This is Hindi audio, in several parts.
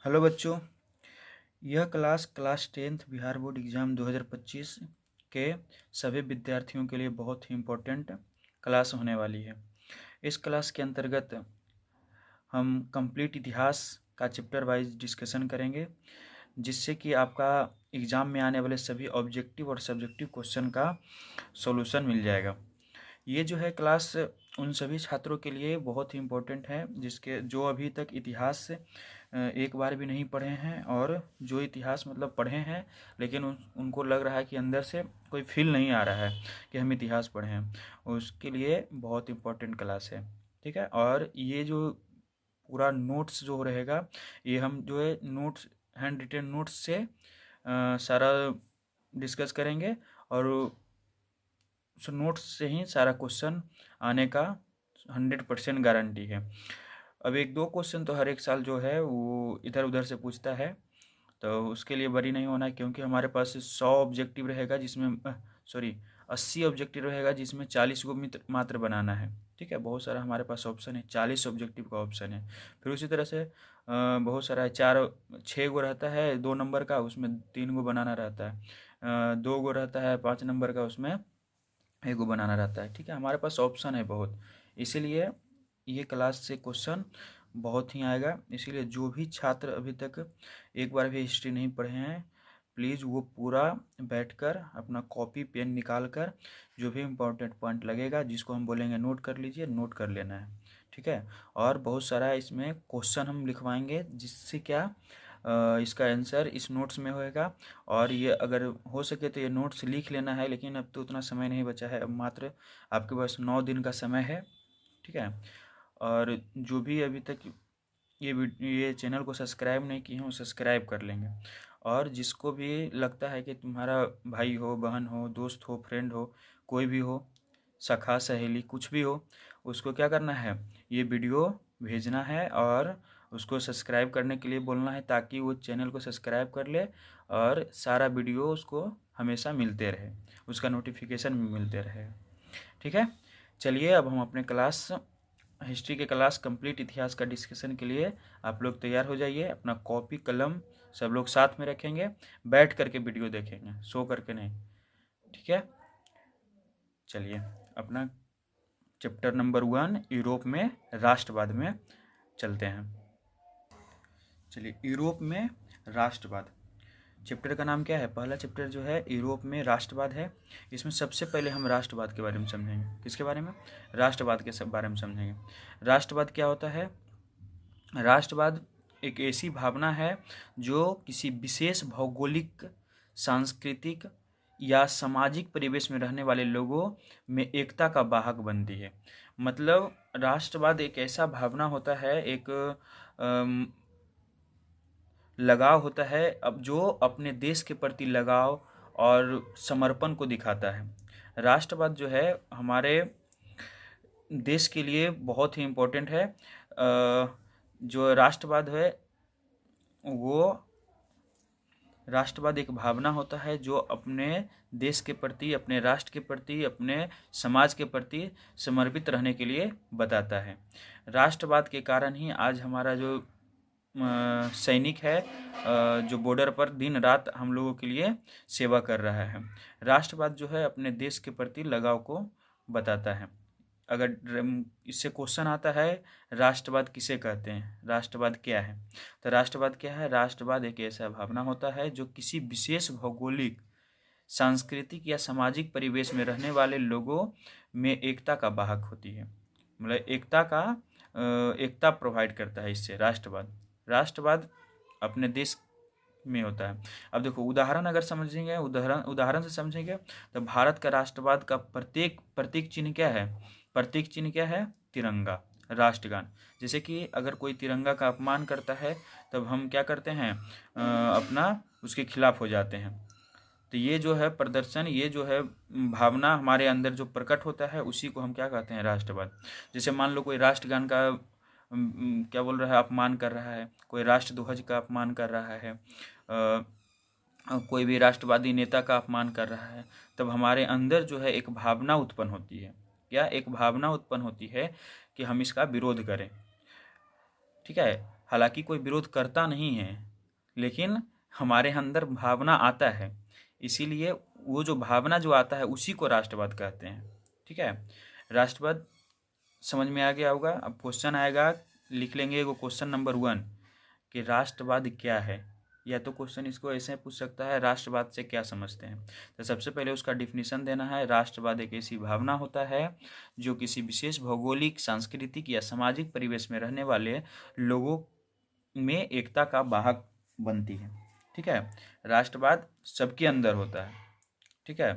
हेलो बच्चों, यह class 10th Bihar board exam 2025 के सभी विद्यार्थियों के लिए बहुत ही इम्पोर्टेंट क्लास होने वाली है। इस क्लास के अंतर्गत हम कंप्लीट इतिहास का चैप्टर वाइज डिस्कशन करेंगे, जिससे कि आपका एग्ज़ाम में आने वाले सभी ऑब्जेक्टिव और सब्जेक्टिव क्वेश्चन का सॉल्यूशन मिल जाएगा। ये जो है क्लास उन सभी छात्रों के लिए बहुत ही इम्पोर्टेंट है जो अभी तक इतिहास एक बार भी नहीं पढ़े हैं, और जो इतिहास मतलब पढ़े हैं लेकिन उनको लग रहा है कि अंदर से कोई फील नहीं आ रहा है कि हम इतिहास पढ़े हैं। उसके लिए बहुत इम्पोर्टेंट क्लास है, ठीक है। और ये जो पूरा नोट्स जो रहेगा, ये हम जो है नोट्स, हैंड रिटेन नोट्स से सारा डिस्कस करेंगे, और उस नोट्स से ही सारा क्वेश्चन आने का 100% गारंटी है। अब एक दो क्वेश्चन तो हर एक साल जो है वो इधर उधर से पूछता है, तो उसके लिए वरी नहीं होना है, क्योंकि हमारे पास 100 ऑब्जेक्टिव रहेगा, जिसमें 80 ऑब्जेक्टिव रहेगा, जिसमें 40 को मात्र बनाना है, ठीक है। बहुत सारा हमारे पास ऑप्शन है, 40 ऑब्जेक्टिव का ऑप्शन है। फिर उसी तरह से बहुत सारा 6 गो रहता है 2 नंबर का, उसमें 3 गो बनाना रहता है। 2 गो रहता है 5 नंबर का, उसमें 1 गो बनाना रहता है, ठीक है। हमारे पास ऑप्शन है बहुत, इसीलिए ये क्लास से क्वेश्चन बहुत ही आएगा। इसीलिए जो भी छात्र अभी तक एक बार भी हिस्ट्री नहीं पढ़े हैं, प्लीज़ वो पूरा बैठकर अपना कॉपी पेन निकाल कर जो भी इम्पोर्टेंट पॉइंट लगेगा, जिसको हम बोलेंगे नोट कर लीजिए, नोट कर लेना है, ठीक है। और बहुत सारा इसमें क्वेश्चन हम लिखवाएंगे, जिससे क्या इसका आंसर इस नोट्स में होएगा। और ये अगर हो सके तो ये नोट्स लिख लेना है, लेकिन अब तो उतना समय नहीं बचा है, अब मात्र आपके पास 9 दिन का समय है, ठीक है। और जो भी अभी तक ये चैनल को सब्सक्राइब नहीं किए हैं, वो सब्सक्राइब कर लेंगे। और जिसको भी लगता है कि तुम्हारा भाई हो, बहन हो, दोस्त हो, फ्रेंड हो, कोई भी हो, सखा सहेली कुछ भी हो, उसको क्या करना है, ये वीडियो भेजना है और उसको सब्सक्राइब करने के लिए बोलना है, ताकि वो चैनल को सब्सक्राइब कर ले और सारा वीडियो उसको हमेशा मिलते रहे, उसका नोटिफिकेशन मिलते रहे, ठीक है। चलिए अब हम अपने क्लास हिस्ट्री के क्लास कंप्लीट इतिहास का डिस्कशन के लिए आप लोग तैयार हो जाइए। अपना कॉपी कलम सब लोग साथ में रखेंगे, बैठ करके वीडियो देखेंगे, सो करके नहीं, ठीक है। चलिए अपना चैप्टर नंबर 1 यूरोप में राष्ट्रवाद में चलते हैं। चलिए, यूरोप में राष्ट्रवाद चैप्टर का नाम क्या है? पहला चैप्टर जो है यूरोप में राष्ट्रवाद है। इसमें सबसे पहले हम राष्ट्रवाद के बारे में समझेंगे। किसके बारे में? राष्ट्रवाद के सब बारे में समझेंगे। राष्ट्रवाद क्या होता है? राष्ट्रवाद एक ऐसी भावना है जो किसी विशेष भौगोलिक, सांस्कृतिक या सामाजिक परिवेश में रहने वाले लोगों में एकता का वाहक बनती है। मतलब राष्ट्रवाद एक ऐसा भावना होता है, एक लगाव होता है, अब जो अपने देश के प्रति लगाव और समर्पण को दिखाता है। राष्ट्रवाद जो है हमारे देश के लिए बहुत ही इम्पोर्टेंट है। जो राष्ट्रवाद है वो राष्ट्रवाद एक भावना होता है जो अपने देश के प्रति, अपने राष्ट्र के प्रति, अपने समाज के प्रति समर्पित रहने के लिए बताता है। राष्ट्रवाद के कारण ही आज हमारा जो सैनिक है, जो बॉर्डर पर दिन रात हम लोगों के लिए सेवा कर रहा है। राष्ट्रवाद जो है अपने देश के प्रति लगाव को बताता है। अगर इससे क्वेश्चन आता है, राष्ट्रवाद किसे कहते हैं, राष्ट्रवाद क्या है, तो राष्ट्रवाद क्या है? राष्ट्रवाद एक ऐसा भावना होता है जो किसी विशेष भौगोलिक, सांस्कृतिक या सामाजिक परिवेश में रहने वाले लोगों में एकता का वाहक होती है। मतलब एकता प्रोवाइड करता है इससे राष्ट्रवाद अपने देश में होता है। अब देखो, उदाहरण अगर समझेंगे, उदाहरण से समझेंगे तो भारत का राष्ट्रवाद का प्रतीक चिन्ह क्या है? प्रतीक चिन्ह क्या है? तिरंगा, राष्ट्रगान। जैसे कि अगर कोई तिरंगा का अपमान करता है, तब हम क्या करते हैं, अपना उसके खिलाफ हो जाते हैं। तो ये जो है प्रदर्शन, ये जो है भावना हमारे अंदर जो प्रकट होता है, उसी को हम क्या कहते हैं? राष्ट्रवाद। जैसे मान लो कोई राष्ट्रगान का क्या बोल रहा है, अपमान कर रहा है, कोई राष्ट्रध्वज का अपमान कर रहा है, कोई भी राष्ट्रवादी नेता का अपमान कर रहा है, तब हमारे अंदर जो है एक भावना उत्पन्न होती है। क्या? एक भावना उत्पन्न होती है कि हम इसका विरोध करें, ठीक है। हालांकि कोई विरोध करता नहीं है, लेकिन हमारे अंदर भावना आता है, इसीलिए वो जो भावना जो आता है उसी को राष्ट्रवाद कहते हैं। ठीक है, राष्ट्रवाद समझ में आ गया होगा। अब क्वेश्चन आएगा, लिख लेंगे एगो क्वेश्चन नंबर 1 कि राष्ट्रवाद क्या है, या तो क्वेश्चन इसको ऐसे पूछ सकता है, राष्ट्रवाद से क्या समझते हैं। तो सबसे पहले उसका डिफिनीशन देना है। राष्ट्रवाद एक ऐसी भावना होता है जो किसी विशेष भौगोलिक, सांस्कृतिक या सामाजिक परिवेश में रहने वाले लोगों में एकता का वाहक बनती है। ठीक है, राष्ट्रवाद सबके अंदर होता है। ठीक है,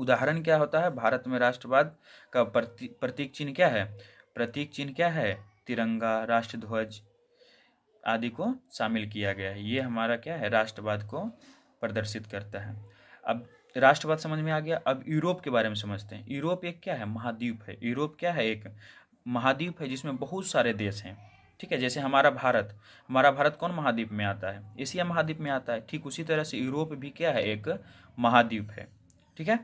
उदाहरण क्या होता है, भारत में राष्ट्रवाद का प्रतीक चिन्ह क्या है? प्रतीक चिन्ह क्या है? तिरंगा, राष्ट्रध्वज आदि को शामिल किया गया है। ये हमारा क्या है, राष्ट्रवाद को प्रदर्शित करता है। अब राष्ट्रवाद समझ में आ गया। अब यूरोप के बारे में समझते हैं। यूरोप एक क्या है, महाद्वीप है। यूरोप क्या है, एक महाद्वीप है जिसमें बहुत सारे देश हैं। ठीक है, जैसे हमारा भारत कौन महाद्वीप में आता है? एशिया महाद्वीप में आता है। ठीक उसी तरह से यूरोप भी क्या है, एक महाद्वीप है। ठीक है,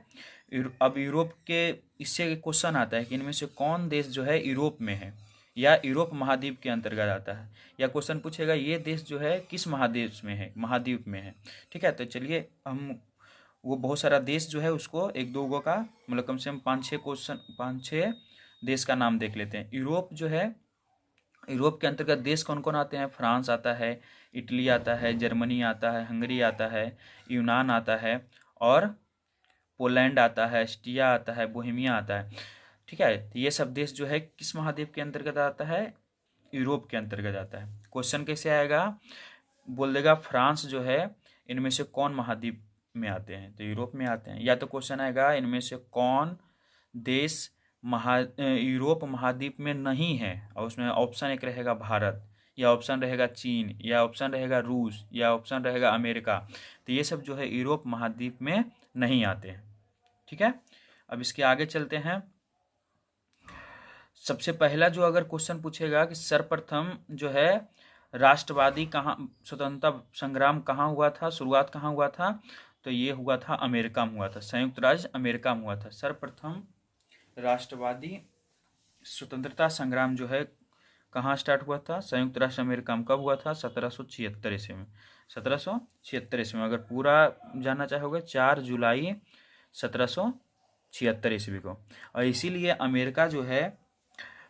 अब यूरोप के इससे क्वेश्चन आता है कि इनमें से कौन देश जो है यूरोप में है या यूरोप महाद्वीप के अंतर्गत आता है, या क्वेश्चन पूछेगा ये देश जो है किस महादेश में है, महाद्वीप में है। ठीक है, तो चलिए हम वो बहुत सारा देश जो है उसको एक दो गो का मतलब कम से कम 5-6 देश का नाम देख लेते हैं। यूरोप जो है, यूरोप के अंतर्गत देश कौन कौन आते हैं? फ्रांस आता है, इटली आता है, जर्मनी आता है, हंगरी आता है, यूनान आता है, और पोलैंड आता है, एस्टिया आता है, बोहेमिया आता है। ठीक है, तो ये सब देश जो है किस महाद्वीप के अंतर्गत आता है? यूरोप के अंतर्गत आता है। क्वेश्चन कैसे आएगा? बोल देगा फ्रांस जो है इनमें से कौन महाद्वीप में आते हैं? तो यूरोप में आते हैं। या तो क्वेश्चन आएगा इनमें से कौन देश यूरोप महाद्वीप में नहीं है, और उसमें ऑप्शन एक रहेगा भारत, या ऑप्शन रहेगा चीन, या ऑप्शन रहेगा रूस, या ऑप्शन रहेगा अमेरिका। तो ये सब जो है यूरोप महाद्वीप में नहीं आते हैं। ठीक है, अब इसके आगे चलते हैं। सबसे पहला जो अगर क्वेश्चन पूछेगा कि सर्वप्रथम जो है राष्ट्रवादी कहाँ, स्वतंत्रता संग्राम कहाँ हुआ था, शुरुआत कहाँ हुआ था, तो ये हुआ था अमेरिका में हुआ था, संयुक्त राज्य अमेरिका में हुआ था। सर्वप्रथम राष्ट्रवादी स्वतंत्रता संग्राम जो है कहाँ स्टार्ट हुआ था? संयुक्त राष्ट्र अमेरिका में। कब हुआ था? 1776 ईस्वी में। 1776 ईस्वी में। अगर पूरा जानना चाहोगे 4 जुलाई 1776 ईस्वी को। और इसीलिए अमेरिका जो है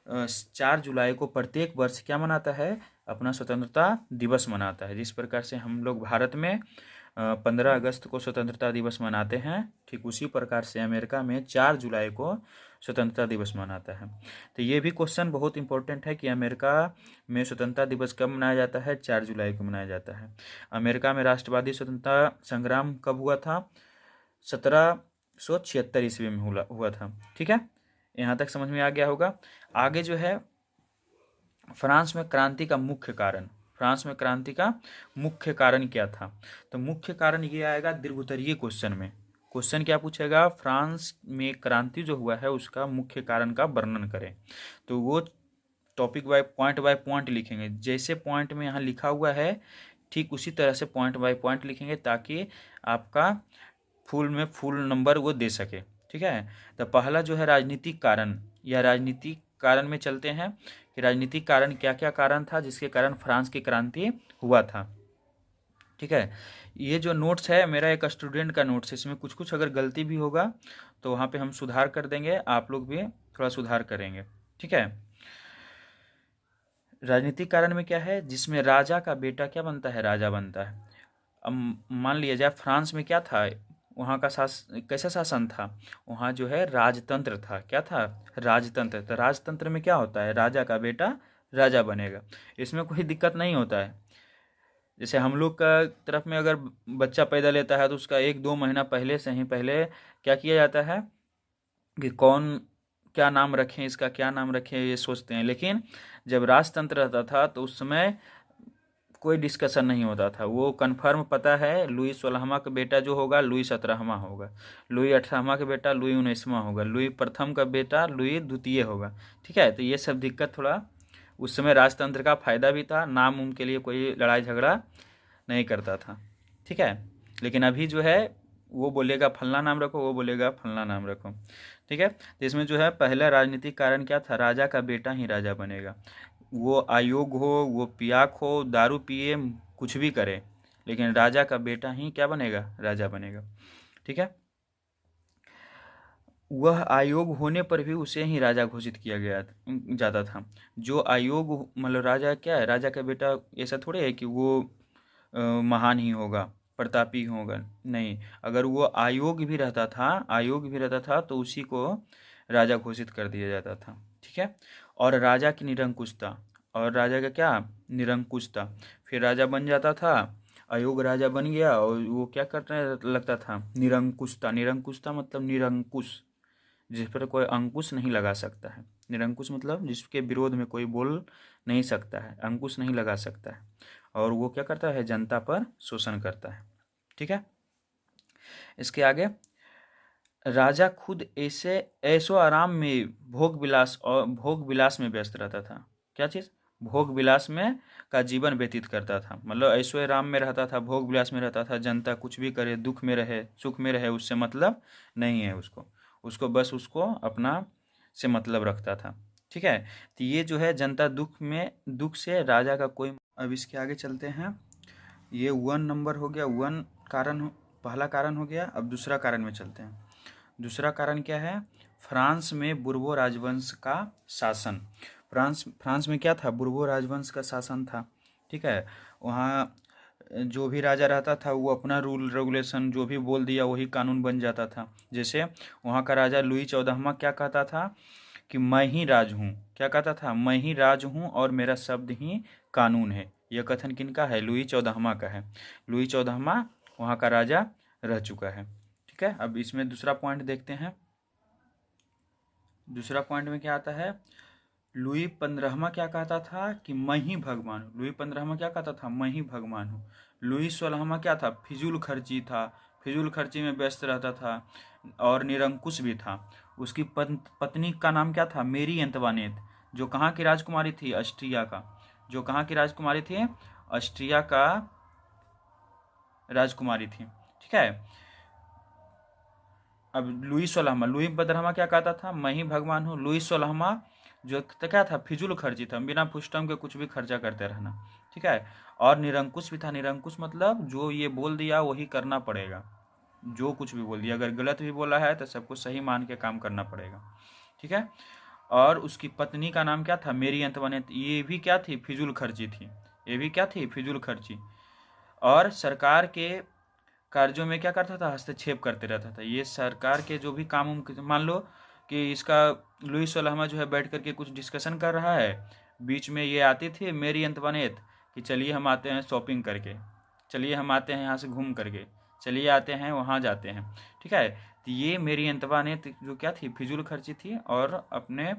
4 जुलाई को प्रत्येक वर्ष क्या मनाता है? अपना स्वतंत्रता दिवस मनाता है। जिस प्रकार से हम लोग भारत में 15 अगस्त को स्वतंत्रता दिवस मनाते हैं, ठीक उसी प्रकार से अमेरिका में 4 जुलाई को स्वतंत्रता दिवस मनाता है। तो ये भी क्वेश्चन बहुत इंपॉर्टेंट है कि अमेरिका में स्वतंत्रता दिवस कब मनाया जाता है? 4 जुलाई को मनाया जाता है। अमेरिका में राष्ट्रवादी स्वतंत्रता संग्राम कब हुआ था? 1776 ईस्वी में हुआ था। ठीक है, यहाँ तक समझ में आ गया होगा। आगे जो है फ्रांस में क्रांति का मुख्य कारण, फ्रांस में क्रांति का मुख्य कारण क्या था? तो मुख्य कारण ये आएगा दीर्घोत्तरीय क्वेश्चन में। क्वेश्चन क्या पूछेगा? फ्रांस में क्रांति जो हुआ है उसका मुख्य कारण का वर्णन करें। तो वो टॉपिक बाय पॉइंट लिखेंगे। जैसे पॉइंट में यहाँ लिखा हुआ है ठीक उसी तरह से पॉइंट बाय पॉइंट लिखेंगे, ताकि आपका फुल नंबर वो दे सके। ठीक है, तो पहला जो है राजनीतिक कारण, या राजनीतिक कारण में चलते हैं कि राजनीतिक कारण क्या क्या कारण था जिसके कारण फ्रांस की क्रांति हुआ था। ठीक है, ये जो नोट्स है मेरा एक स्टूडेंट का नोट्स है, इसमें कुछ कुछ अगर गलती भी होगा तो वहाँ पे हम सुधार कर देंगे, आप लोग भी थोड़ा सुधार करेंगे। ठीक है, राजनीतिक कारण में क्या है? जिसमें राजा का बेटा क्या बनता है? राजा बनता है। अब मान लिया जाए फ्रांस में क्या था, वहाँ का कैसा शासन था? वहाँ जो है राजतंत्र था। क्या था? राजतंत्र। तो राजतंत्र में क्या होता है? राजा का बेटा राजा बनेगा, इसमें कोई दिक्कत नहीं होता है। जैसे हम लोग का तरफ में अगर बच्चा पैदा लेता है तो उसका 1-2 महीना पहले से ही पहले क्या किया जाता है कि कौन क्या नाम रखें, इसका क्या नाम रखें, ये सोचते हैं। लेकिन जब राजतंत्र रहता था तो उस समय कोई डिस्कशन नहीं होता था। वो कन्फर्म पता है लुई 16वां का बेटा जो होगा लुई 17वां होगा, लुई 18वां का बेटा लुई 19वां होगा, लुई प्रथम का बेटा लुई द्वितीय होगा। ठीक है, तो ये सब दिक्कत थोड़ा उस समय राजतंत्र का फायदा भी था, नाम उम के लिए कोई लड़ाई झगड़ा नहीं करता था। ठीक है, लेकिन अभी जो है वो बोलेगा फलना नाम रखो, वो बोलेगा फलना नाम रखो। ठीक है, तो इसमें जो है पहला राजनीतिक कारण क्या था? राजा का बेटा ही राजा बनेगा। वो आयोग हो, वो पियाक हो, दारू पिए, कुछ भी करे, लेकिन राजा का बेटा ही क्या बनेगा, राजा बनेगा। ठीक है। वह आयोग होने पर भी उसे ही राजा घोषित किया गया जाता था। जो आयोग मतलब राजा क्या है, राजा का बेटा ऐसा थोड़े है कि वो महान ही होगा, प्रतापी होगा, नहीं। अगर वो आयोग भी रहता था तो उसी को राजा घोषित कर दिया जाता था। ठीक है। और राजा की निरंकुशता, और राजा का क्या, निरंकुशता। फिर राजा बन जाता था, आयोग राजा बन गया और वो क्या करने लगता था, निरंकुशता। निरंकुशता मतलब निरंकुश, जिस पर कोई अंकुश नहीं लगा सकता है। निरंकुश मतलब जिसके विरोध में कोई बोल नहीं सकता है, अंकुश नहीं लगा सकता है, और वो क्या करता है, जनता पर शोषण करता है। ठीक है। इसके आगे, राजा खुद ऐसे ऐशो आराम में भोग विलास में व्यस्त रहता था। क्या चीज़, भोग विलास में का जीवन व्यतीत करता था, मतलब ऐशो आराम में रहता था, भोग विलास में रहता था। जनता कुछ भी करे, दुख में रहे, सुख में रहे, उससे मतलब नहीं है उसको, उसको बस उसको अपना से मतलब रखता था। ठीक है। तो ये जो है जनता दुख से राजा का कोई। अब इसके आगे चलते हैं। ये 1 नंबर हो गया, 1 कारण, पहला कारण हो गया। अब दूसरा कारण में चलते हैं। दूसरा कारण क्या है, फ्रांस में बुर्बो राजवंश का शासन। फ्रांस में क्या था, बुर्बो राजवंश का शासन था। ठीक है। वहाँ जो भी राजा रहता था वो अपना रूल रेगुलेशन जो भी बोल दिया वही कानून बन जाता था। जैसे वहाँ का राजा लुई 14वां क्या कहता था कि मैं ही राज हूँ। क्या कहता था, मैं ही राज हूँ और मेरा शब्द ही कानून है। यह कथन किनका है, लुई 14वां का है। लुई 14वां वहाँ का राजा रह चुका है। ठीक है। अब इसमें दूसरा पॉइंट देखते हैं। दूसरा पॉइंट में क्या आता है, लुई 15वां क्या कहता था कि मैं ही भगवान हूँ। लुई 15वां क्या कहता था, मैं ही भगवान हूँ। लुई 16वां क्या था, फिजूल खर्ची था, फिजूल खर्ची में व्यस्त रहता था और निरंकुश भी था। उसकी पत्नी का नाम क्या था, मेरी अंतवानेत, जो कहाँ की राजकुमारी थी, ऑस्ट्रिया का। जो कहाँ की राजकुमारी थी, ऑस्ट्रिया का राजकुमारी थी। ठीक है। अब लुई 15वां क्या कहता था, मैं ही भगवान हूँ। लुई 16वां जो क्या था, फिजूल खर्ची था, बिना फुस्टम के कुछ भी खर्चा करते रहना। ठीक है। और निरंकुश भी था। निरंकुश मतलब जो ये बोल दिया वही करना पड़ेगा, जो कुछ भी बोल दिया, अगर गलत भी बोला है तो सबको सही मान के काम करना पड़ेगा। ठीक है। और उसकी पत्नी का नाम क्या था, मेरी अंतवानेत। ये भी क्या थी, फिजूल खर्ची थी। ये भी क्या थी, फिजूल खर्ची। और सरकार के कार्यों में क्या करता था, हस्तक्षेप करते रहता था। ये सरकार के जो भी काम, मान लो कि इसका लुई 16वां जो है बैठ करके कुछ डिस्कशन कर रहा है, बीच में ये आती थी मेरी अंतवानेत कि चलिए हम आते हैं शॉपिंग करके, चलिए हम आते हैं यहाँ से घूम करके, चलिए आते हैं वहाँ जाते हैं। ठीक है। तो ये मेरी अंतवानेत जो क्या थी, फिजूल खर्ची थी और अपने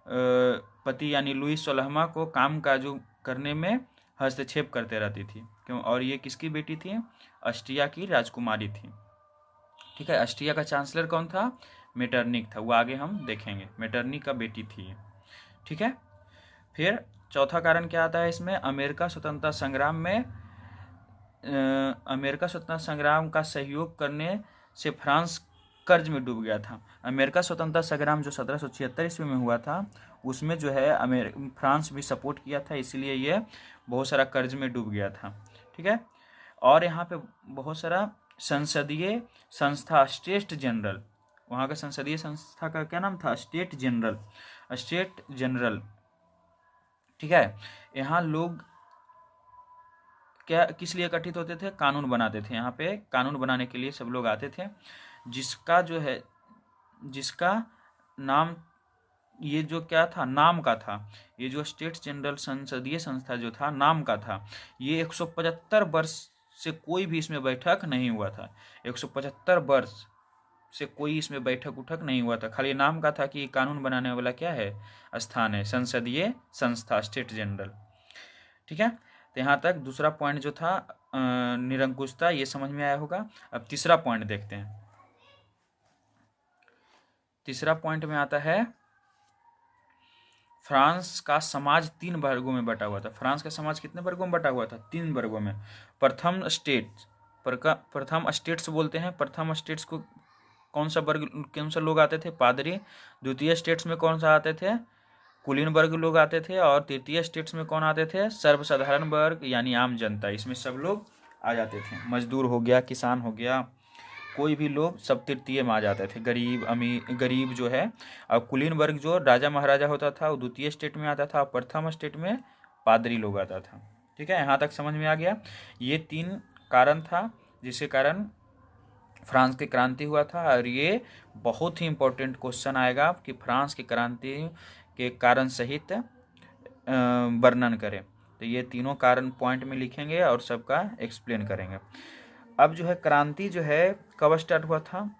पति यानी लुई 16वां को काम काजों करने में हस्तक्षेप करते रहती थी। क्यों, और ये किसकी बेटी थी, ऑस्ट्रिया की राजकुमारी थी। ठीक है। ऑस्ट्रिया का चांसलर कौन था, मेटरनिक था, वो आगे हम देखेंगे, मेटरनिक का बेटी थी ये। ठीक है। फिर चौथा कारण क्या आता है इसमें, अमेरिका स्वतंत्रता संग्राम में अमेरिका स्वतंत्रता संग्राम का सहयोग करने से फ्रांस कर्ज में डूब गया था। अमेरिका स्वतंत्रता संग्राम जो 1776 ईस्वी में हुआ था, उसमें जो है फ्रांस भी सपोर्ट किया था, इसलिए ये बहुत सारा कर्ज में डूब गया था। ठीक है। और यहाँ पे बहुत सारा संसदीय संस्था, स्टेट जनरल, वहाँ का संसदीय संस्था का क्या नाम था, स्टेट जनरल, स्टेट जनरल। ठीक है। यहाँ लोग क्या किस लिए इकट्ठित होते थे, कानून बनाते थे। यहाँ पे कानून बनाने के लिए सब लोग आते थे, जिसका जो है, जिसका नाम, ये जो क्या था, नाम का था। ये जो स्टेट जनरल संसदीय संस्था जो था, नाम का था। ये 175 वर्ष से कोई भी इसमें बैठक नहीं हुआ था। 175 वर्ष से कोई इसमें बैठक उठक नहीं हुआ था, खाली नाम का था कि कानून बनाने वाला क्या है, स्थान है, संसदीय संस्था, स्टेट जनरल। ठीक है। तो यहाँ तक दूसरा पॉइंट जो था निरंकुशता, ये समझ में आया होगा। अब तीसरा पॉइंट देखते हैं। तीसरा पॉइंट में आता है, फ्रांस का समाज 3 वर्गों में बटा हुआ था। फ्रांस का समाज कितने वर्गों में बटा हुआ था, 3 वर्गों में। प्रथम स्टेट्स बोलते हैं। प्रथम स्टेट्स को कौन सा वर्ग, कौन सा लोग आते थे, पादरी। द्वितीय स्टेट्स में कौन सा आते थे, कुलीन वर्ग लोग आते थे, और तृतीय स्टेट्स में कौन आते थे? सर्वसाधारण वर्ग यानी आम जनता। इसमें सब लोग आ जाते थे, मजदूर हो गया, किसान हो गया, कोई भी लोग सब तृतीय में आ जाते थे। गरीब अमीर, गरीब जो है। और कुलीन वर्ग जो राजा महाराजा होता था वो द्वितीय स्टेट में आता था, और प्रथम स्टेट में पादरी लोग आता था। ठीक है, यहाँ तक समझ में आ गया। ये 3 कारण था जिसके कारण फ्रांस की क्रांति हुआ था। और ये बहुत ही इम्पोर्टेंट क्वेश्चन आएगा कि फ्रांस की क्रांति के कारण सहित वर्णन करें। तो ये तीनों कारण पॉइंट में लिखेंगे और सबका एक्सप्लेन करेंगे। अब जो है क्रांति जो है कब स्टार्ट हुआ था?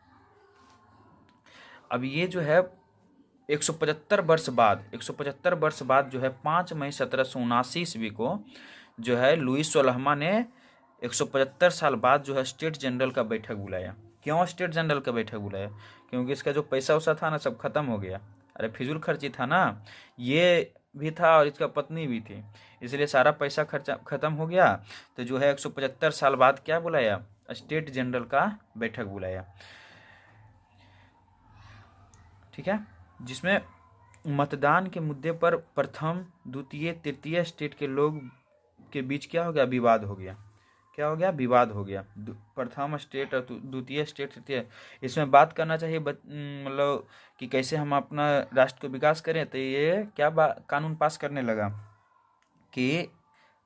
अब ये जो है 175 वर्ष बाद जो है 5 मई 1779 ईस्वी को जो है लुईस सोलहमा ने 175 साल बाद जो है स्टेट जनरल का बैठक बुलाया। क्यों स्टेट जनरल का बैठक बुलाया? क्योंकि इसका जो पैसा वैसा था ना सब खत्म हो गया। अरे फिजूल खर्ची था ना, ये भी था और इसका पत्नी भी थी, इसलिए सारा पैसा खर्चा खत्म हो गया। तो जो है 175 साल बाद क्या बुलाया? स्टेट जनरल का बैठक बुलाया। ठीक है, जिसमें मतदान के मुद्दे पर प्रथम, द्वितीय, तृतीय स्टेट के लोग के बीच क्या हो गया? विवाद हो गया। क्या हो गया? विवाद हो गया। प्रथम स्टेट और द्वितीय स्टेट, तृतीय, इसमें बात करना चाहिए मतलब कि कैसे हम अपना राष्ट्र को विकास करें। तो ये क्या कानून पास करने लगा कि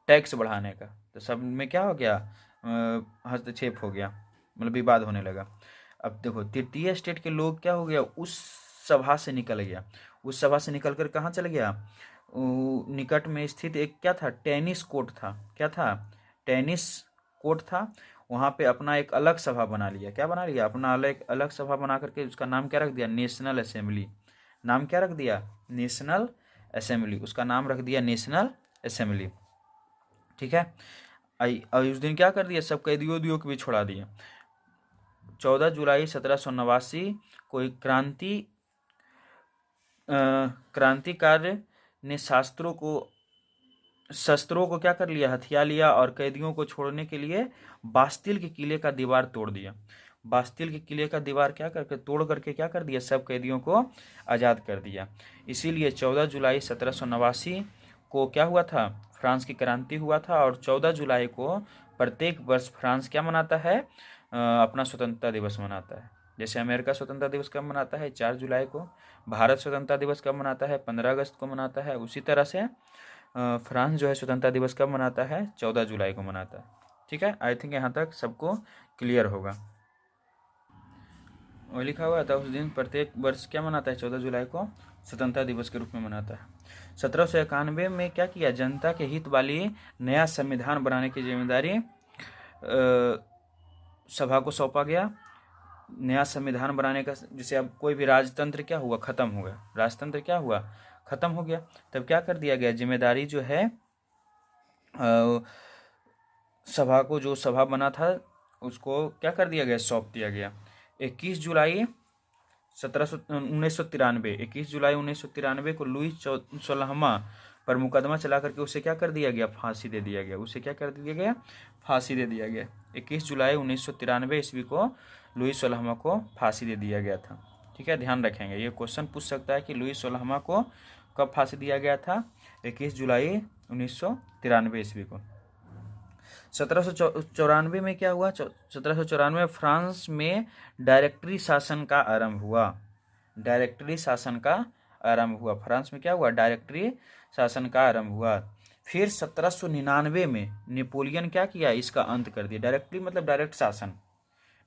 टैक्स बढ़ाने का। तो सब में क्या हो गया? हस्तक्षेप हो गया, मतलब विवाद होने लगा। अब देखो तृतीय स्टेट के लोग क्या हो गया? उस सभा से निकल गया। उस सभा से निकल कर कहाँ चल गया? निकट में स्थित एक क्या था? टेनिस कोर्ट था। क्या था? टेनिस कोर्ट था। वहाँ पे अपना एक अलग सभा बना लिया। क्या बना लिया? अपना अलग सभा बना करके उसका नाम क्या रख दिया? National assembly. नाम क्या रख दिया? National assembly. उसका नाम रख दिया नेशनल असेंबली। ठीक है, और उस दिन क्या कर दिया? सब कैदियों को भी छोड़ा दिया। 14 जुलाई 1789 को एक क्रांतिकारी ने शस्त्रों को क्या कर लिया? हथिया लिया, और कैदियों को छोड़ने के लिए बास्तिल के किले का दीवार तोड़ दिया। बास्तिल के किले का दीवार क्या करके तोड़ करके क्या कर दिया? सब कैदियों को आज़ाद कर दिया। इसीलिए 14 जुलाई 1789 को क्या हुआ था? फ्रांस की क्रांति हुआ था। और 14 जुलाई को प्रत्येक वर्ष फ्रांस क्या मनाता है? अपना स्वतंत्रता दिवस मनाता है। जैसे अमेरिका स्वतंत्रता दिवस कब मनाता है? 4 जुलाई को। भारत स्वतंत्रता दिवस कब मनाता है? 15 अगस्त को मनाता है। उसी तरह से फ्रांस जो है स्वतंत्रता दिवस कब मनाता है? 14 जुलाई को मनाता है। ठीक है, आई थिंक यहाँ तक सबको क्लियर होगा। वो लिखा हुआ था उस दिन प्रत्येक वर्ष क्या मनाता है? 14 जुलाई को स्वतंत्रता दिवस के रूप में मनाता है। 1791 में क्या किया? जनता के हित वाली नया संविधान बनाने की जिम्मेदारी सभा को सौंपा गया। नया संविधान बनाने का, जैसे अब कोई भी राजतंत्र क्या हुआ? खत्म हो गया। राजतंत्र क्या हुआ? खत्म हो गया। तब क्या कर दिया गया? जिम्मेदारी जो है सभा को, जो सभा बना था उसको क्या कर दिया गया? सौंप दिया गया। 21 जुलाई 1993 को लुईस सोलहमा पर मुकदमा चला करके उसे क्या कर दिया गया? फांसी दे दिया गया। उसे क्या कर दिया गया? फांसी दे दिया गया। 21 जुलाई 1993 ईस्वी को लुईस सोलहमा को फांसी दे दिया गया था। ठीक है, ध्यान रखेंगे, ये क्वेश्चन पूछ सकता है कि लुईस सोलहमा को कब फांसी दिया गया था? 21 जुलाई 1993 ईस्वी को। 1794 में क्या हुआ? 1794 में फ्रांस में डायरेक्टरी शासन का आरंभ हुआ। डायरेक्टरी शासन का आरंभ हुआ। फ्रांस में क्या हुआ? डायरेक्टरी शासन का आरंभ हुआ। फिर 1799 में नेपोलियन क्या किया? इसका अंत कर दिया। डायरेक्टरी मतलब डायरेक्ट शासन।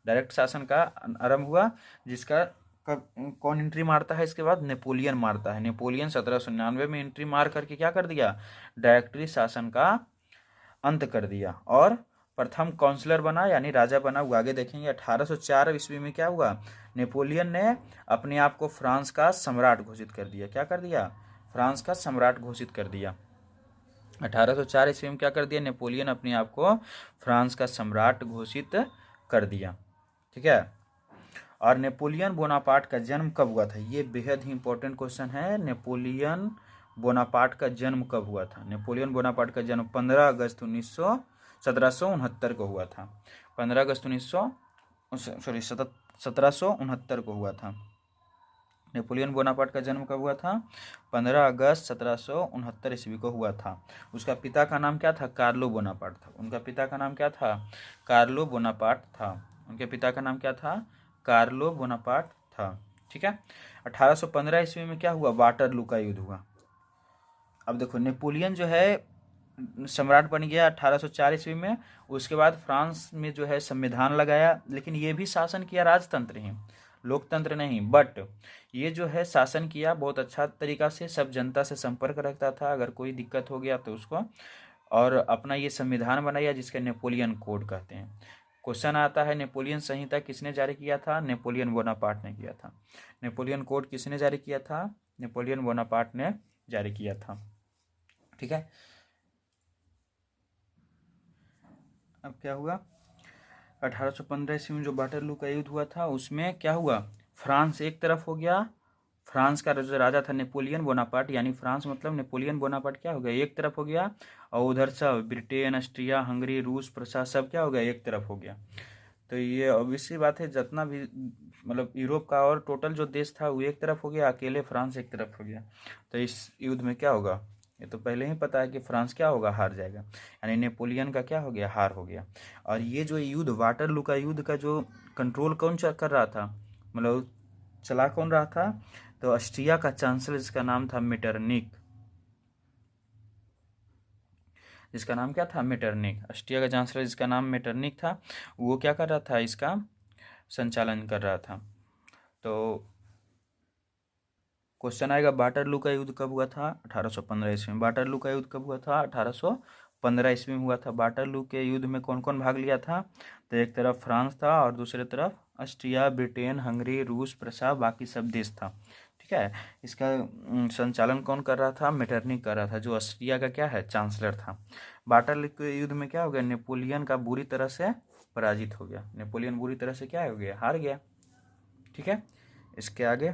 डायरेक्ट शासन का आरंभ हुआ, जिसका कौन एंट्री मारता है इसके बाद? नेपोलियन मारता है। नेपोलियन 1799 में एंट्री मार करके क्या कर दिया? डायरेक्टरी शासन का अंत कर दिया, और प्रथम काउंसलर बना यानी राजा बना। वो आगे देखेंगे। 1804 ईस्वी में क्या हुआ? नेपोलियन ने अपने आप को फ्रांस का सम्राट घोषित कर दिया। क्या कर दिया? फ्रांस का सम्राट घोषित कर दिया। 1804 ईस्वी में क्या कर दिया? नेपोलियन अपने आप को फ्रांस का सम्राट घोषित कर दिया। ठीक है, और नेपोलियन बोनापार्ट का जन्म कब हुआ था? ये बेहद ही इंपॉर्टेंट क्वेश्चन है। नेपोलियन बोनापार्ट का जन्म कब हुआ था? नेपोलियन बोनापार्ट का जन्म 15 अगस्त 1769 को हुआ था। 1769 को हुआ था नेपोलियन बोनापार्ट का जन्म कब हुआ था? 15 अगस्त 1769 ईस्वी को हुआ था। उसका पिता का नाम क्या था? कार्लो बोनापार्ट था। उनका पिता का नाम क्या था? कार्लो बोनापार्ट था। उनके पिता का नाम क्या था? कार्लो बोनापार्ट था। ठीक है। 1815 ईस्वी में क्या हुआ? वाटरलू का युद्ध हुआ। अब देखो, नेपोलियन जो है सम्राट बन गया 1804 ईस्वी में। उसके बाद फ्रांस में जो है संविधान लगाया, लेकिन ये भी शासन किया राजतंत्र ही, लोकतंत्र नहीं। बट ये जो है शासन किया बहुत अच्छा तरीका से, सब जनता से संपर्क रखता था, अगर कोई दिक्कत हो गया तो उसको, और अपना ये संविधान बनाया जिसके नेपोलियन कोड कहते हैं। क्वेश्चन आता है, नेपोलियन संहिता किसने जारी किया था? नेपोलियन बोनापार्ट ने किया था। नेपोलियन कोड किसने जारी किया था? नेपोलियन बोनापार्ट ने जारी किया था। ठीक है। अब क्या हुआ? 1815 ईस्वी में जो वाटरलू का युद्ध हुआ था उसमें क्या हुआ? फ्रांस एक तरफ हो गया। फ्रांस का जो राजा था नेपोलियन बोनापार्ट, यानी फ्रांस मतलब नेपोलियन बोनापार्ट क्या हो गया? एक तरफ हो गया। और उधर सब ब्रिटेन, ऑस्ट्रिया, हंगरी, रूस, प्रशा सब क्या हो गया? एक तरफ हो गया। तो ये ऑब्वियसली बात है, जितना भी मतलब यूरोप का और टोटल जो देश था वो एक तरफ हो गया, अकेले फ्रांस एक तरफ हो गया। तो इस युद्ध में क्या होगा? ये तो पहले ही पता है कि फ्रांस क्या होगा? हार जाएगा। यानी नेपोलियन का क्या हो गया? हार हो गया। और ये जो युद्ध, वाटरलू का युद्ध का जो कंट्रोल कौन कर रहा था, मतलब चला कौन रहा था? तो ऑस्ट्रिया का चांसलर जिसका नाम था मेटरनिक। जिसका नाम क्या था? मेटरनिक। ऑस्ट्रिया का चांसलर जिसका नाम मेटरनिक था, वो क्या कर रहा था? इसका संचालन कर रहा था। तो क्वेश्चन आएगा, वाटरलू का युद्ध कब हुआ था? 1815 ईस्वी में। वाटरलू का युद्ध कब हुआ था? 1815 ईस्वी में हुआ था। वाटरलू के युद्ध में कौन कौन भाग लिया था? तो एक तरफ फ्रांस था और दूसरे तरफ ऑस्ट्रिया, ब्रिटेन, हंगरी, रूस, प्रशा, बाकी सब देश था। ठीक है। इसका संचालन कौन कर रहा था? मेटरनिक कर रहा था, जो ऑस्ट्रिया का क्या है? चांसलर था। वाटरलू के युद्ध में क्या हो गया? नेपोलियन का बुरी तरह से पराजित हो गया। नेपोलियन बुरी तरह से क्या हो गया? हार गया। ठीक है। इसके आगे,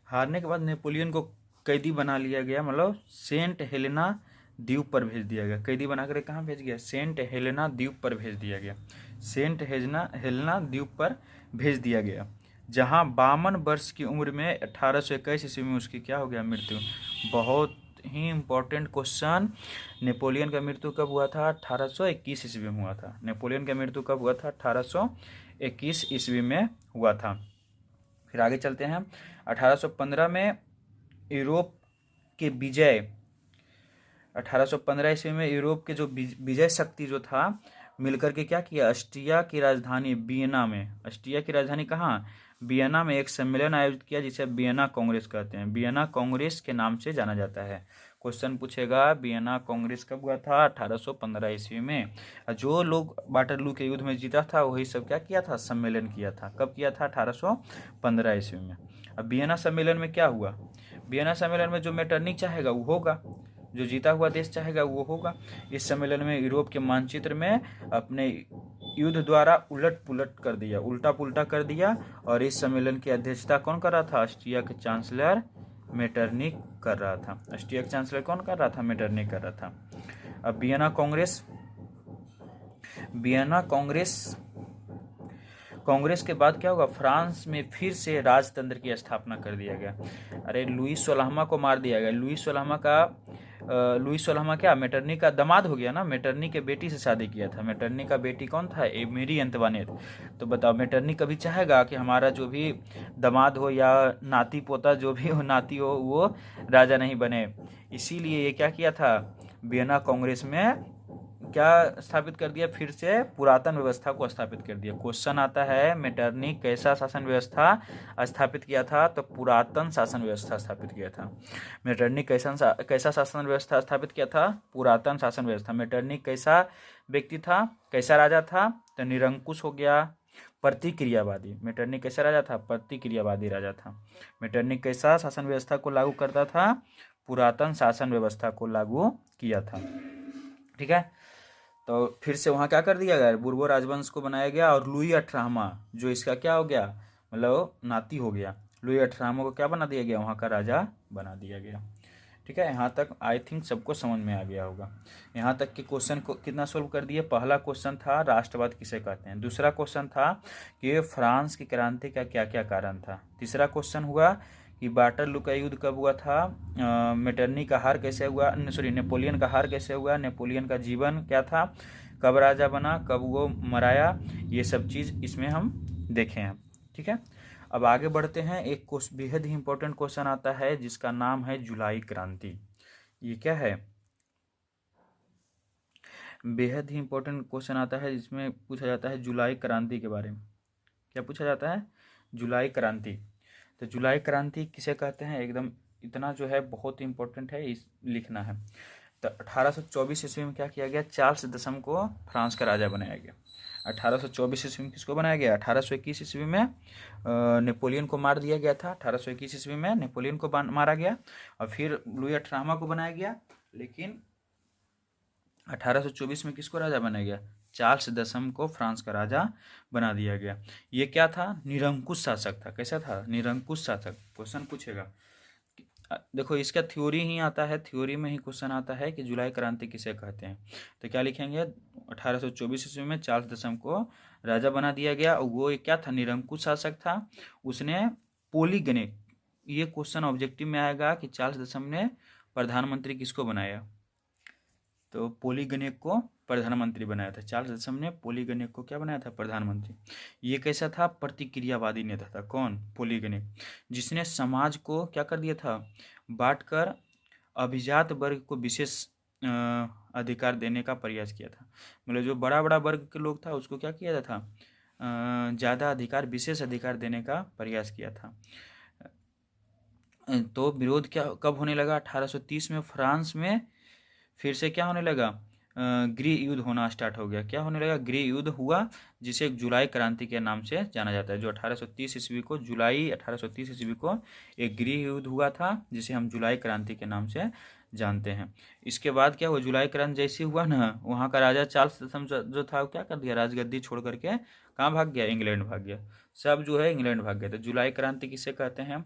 हारने के बाद नेपोलियन को कैदी बना लिया गया, मतलब सेंट हेलेना द्वीप पर भेज दिया गया। कैदी बनाकर कहाँ भेज गया? सेंट हेलेना द्वीप पर भेज दिया गया। सेंट हेलेना द्वीप पर भेज दिया गया, जहाँ 52 वर्ष की उम्र में 1821 ईस्वी में उसकी क्या हो गया? मृत्यु। बहुत ही इम्पोर्टेंट क्वेश्चन। नेपोलियन का मृत्यु कब हुआ था? 1821 ईस्वी में हुआ था। नेपोलियन का मृत्यु कब हुआ था? 1821 ईस्वी में हुआ था। फिर आगे चलते हैं। 1815 में यूरोप के विजय, 1815 ईस्वी में यूरोप के जो विजय शक्ति जो था मिलकर के क्या किया? ऑस्ट्रिया की राजधानी वियना में, ऑस्ट्रिया की राजधानी कहाँ? वियना में एक सम्मेलन आयोजित किया जिसे वियना कांग्रेस कहते हैं। वियना कांग्रेस के नाम से जाना जाता है। क्वेश्चन पूछेगा, वियना कांग्रेस कब हुआ था? 1815 ईस्वी में। जो लोग वाटरलू के युद्ध में जीता था वही सब क्या किया था? सम्मेलन किया था। कब किया था? 1815 ईस्वी में। अब वियना सम्मेलन में क्या हुआ? वियना सम्मेलन में जो मेटरनिक चाहेगा वो होगा, जो जीता हुआ देश चाहेगा वो होगा। इस सम्मेलन में यूरोप के मानचित्र में अपने युद्ध द्वारा उलट पुलट कर दिया, उल्टा पुल्टा कर दिया। और इस सम्मेलन की अध्यक्षता कौन कर रहा था? ऑस्ट्रिया के चांसलर मेटरनिक कर रहा था। ऑस्ट्रिया के चांसलर कौन कर रहा था? मेटरनिक कर रहा था। अब वियना कांग्रेस के बाद क्या होगा? फ्रांस में फिर से राजतंत्र की स्थापना कर दिया गया। अरे लुईस 16वां को मार दिया गया। लुईस 16वां क्या मेटरनिक का दामाद हो गया ना? मेटरनिक के बेटी से शादी किया था। मेटरनिक का बेटी कौन था? मेरी अंतवानेत। तो बताओ, मेटरनिक कभी चाहेगा कि हमारा जो भी दामाद हो या नाती पोता जो भी हो, नाती हो, वो राजा नहीं बने। इसीलिए ये क्या किया था? वियना कांग्रेस में क्या स्थापित कर दिया? फिर से पुरातन व्यवस्था को स्थापित कर दिया। क्वेश्चन आता है, मेटरनिक कैसा शासन व्यवस्था स्थापित किया था? तो पुरातन शासन व्यवस्था स्थापित किया था। मेटरनिक कैसा शासन व्यवस्था स्थापित किया था? पुरातन शासन व्यवस्था। मेटरनिक कैसा व्यक्ति था? कैसा राजा था? तो निरंकुश हो गया, प्रतिक्रियावादी। मेटरनिक कैसा राजा था? प्रतिक्रियावादी राजा था। मेटरनिक कैसा शासन व्यवस्था को लागू करता था? पुरातन शासन व्यवस्था को लागू किया था। ठीक है। तो फिर से वहाँ क्या कर दिया गया? बुर्बो राजवंश को बनाया गया। और लुई 18वां जो इसका क्या हो गया? मतलब नाती हो गया। लुई 18वां को क्या बना दिया गया? वहाँ का राजा बना दिया गया। ठीक है, यहाँ तक आई थिंक सबको समझ में आ गया होगा। यहाँ तक के क्वेश्चन को कितना सोल्व कर दिए। पहला क्वेश्चन था राष्ट्रवाद किसे कहते हैं, दूसरा क्वेश्चन था कि फ्रांस की क्रांति का क्या क्या कारण था, तीसरा क्वेश्चन हुआ कि वाटरलू का युद्ध कब हुआ था, मेटरनी का हार कैसे हुआ, सॉरी नेपोलियन का हार कैसे हुआ, नेपोलियन का जीवन क्या था, कब राजा बना, कब वो मराया, ये सब चीज़ इसमें हम देखे हैं। ठीक है, अब आगे बढ़ते हैं। एक बेहद ही इंपॉर्टेंट क्वेश्चन आता है जिसका नाम है जुलाई क्रांति। ये क्या है, बेहद ही इंपॉर्टेंट क्वेश्चन आता है जिसमें पूछा जाता है जुलाई क्रांति के बारे में। क्या पूछा जाता है, जुलाई क्रांति। तो जुलाई क्रांति किसे कहते हैं, एकदम इतना जो है बहुत इंपॉर्टेंट है, इस लिखना है। तो 1824 ईस्वी में क्या किया गया, चार्ल्स दशम को फ्रांस का राजा बनाया गया। 1824 ईस्वी में किसको बनाया गया, 1821 ईस्वी में नेपोलियन को मार दिया गया था। 1821 ईस्वी में नेपोलियन को मारा गया और फिर लुई 18वां को बनाया गया। लेकिन 1824 में किसको राजा बनाया गया, चार्ल्स दशम को फ्रांस का राजा बना दिया गया। ये क्या था, निरंकुश शासक था। कैसा था, निरंकुश शासक। क्वेश्चन पूछेगा, देखो इसका थ्योरी ही आता है, थ्योरी में ही क्वेश्चन आता है कि जुलाई क्रांति किसे कहते हैं। तो क्या लिखेंगे, 1824 ईस्वी में चार्ल्स दशम को राजा बना दिया गया और वो क्या था, निरंकुश शासक था। उसने पॉलीगैनिक, ये क्वेश्चन ऑब्जेक्टिव में आएगा कि चार्ल्स दशम ने प्रधानमंत्री किसको बनाया, तो पॉलीगैनिक को प्रधानमंत्री बनाया था। चार्ल्स दशम ने पॉलीगैनिक को क्या बनाया था, प्रधानमंत्री। ये कैसा था, प्रतिक्रियावादी नेता था। कौन, पॉलीगैनिक, जिसने समाज को क्या कर दिया था, बांटकर अभिजात वर्ग को विशेष अधिकार देने का प्रयास किया था। मतलब जो बड़ा बड़ा वर्ग के लोग था उसको क्या किया था, ज़्यादा अधिकार, विशेष अधिकार देने का प्रयास किया था। तो विरोध क्या कब होने लगा, 1830 में फ्रांस में फिर से क्या होने लगा, गृह युद्ध होना स्टार्ट हो गया। क्या होने लगा, गृह युद्ध हुआ, जिसे जुलाई क्रांति के नाम से जाना जाता है। जो 1830 ईस्वी को, जुलाई 1830 ईस्वी को एक गृह युद्ध हुआ था जिसे हम जुलाई क्रांति के नाम से जानते हैं। इसके बाद क्या हुआ, जुलाई क्रांति जैसे हुआ ना, वहाँ का राजा चार्ल्स दशम जो था वो क्या कर दिया, राजगद्दी छोड़ करके कहाँ भाग गया, इंग्लैंड भाग गया। सब जो है इंग्लैंड भाग गया। तो जुलाई क्रांति किसे कहते हैं,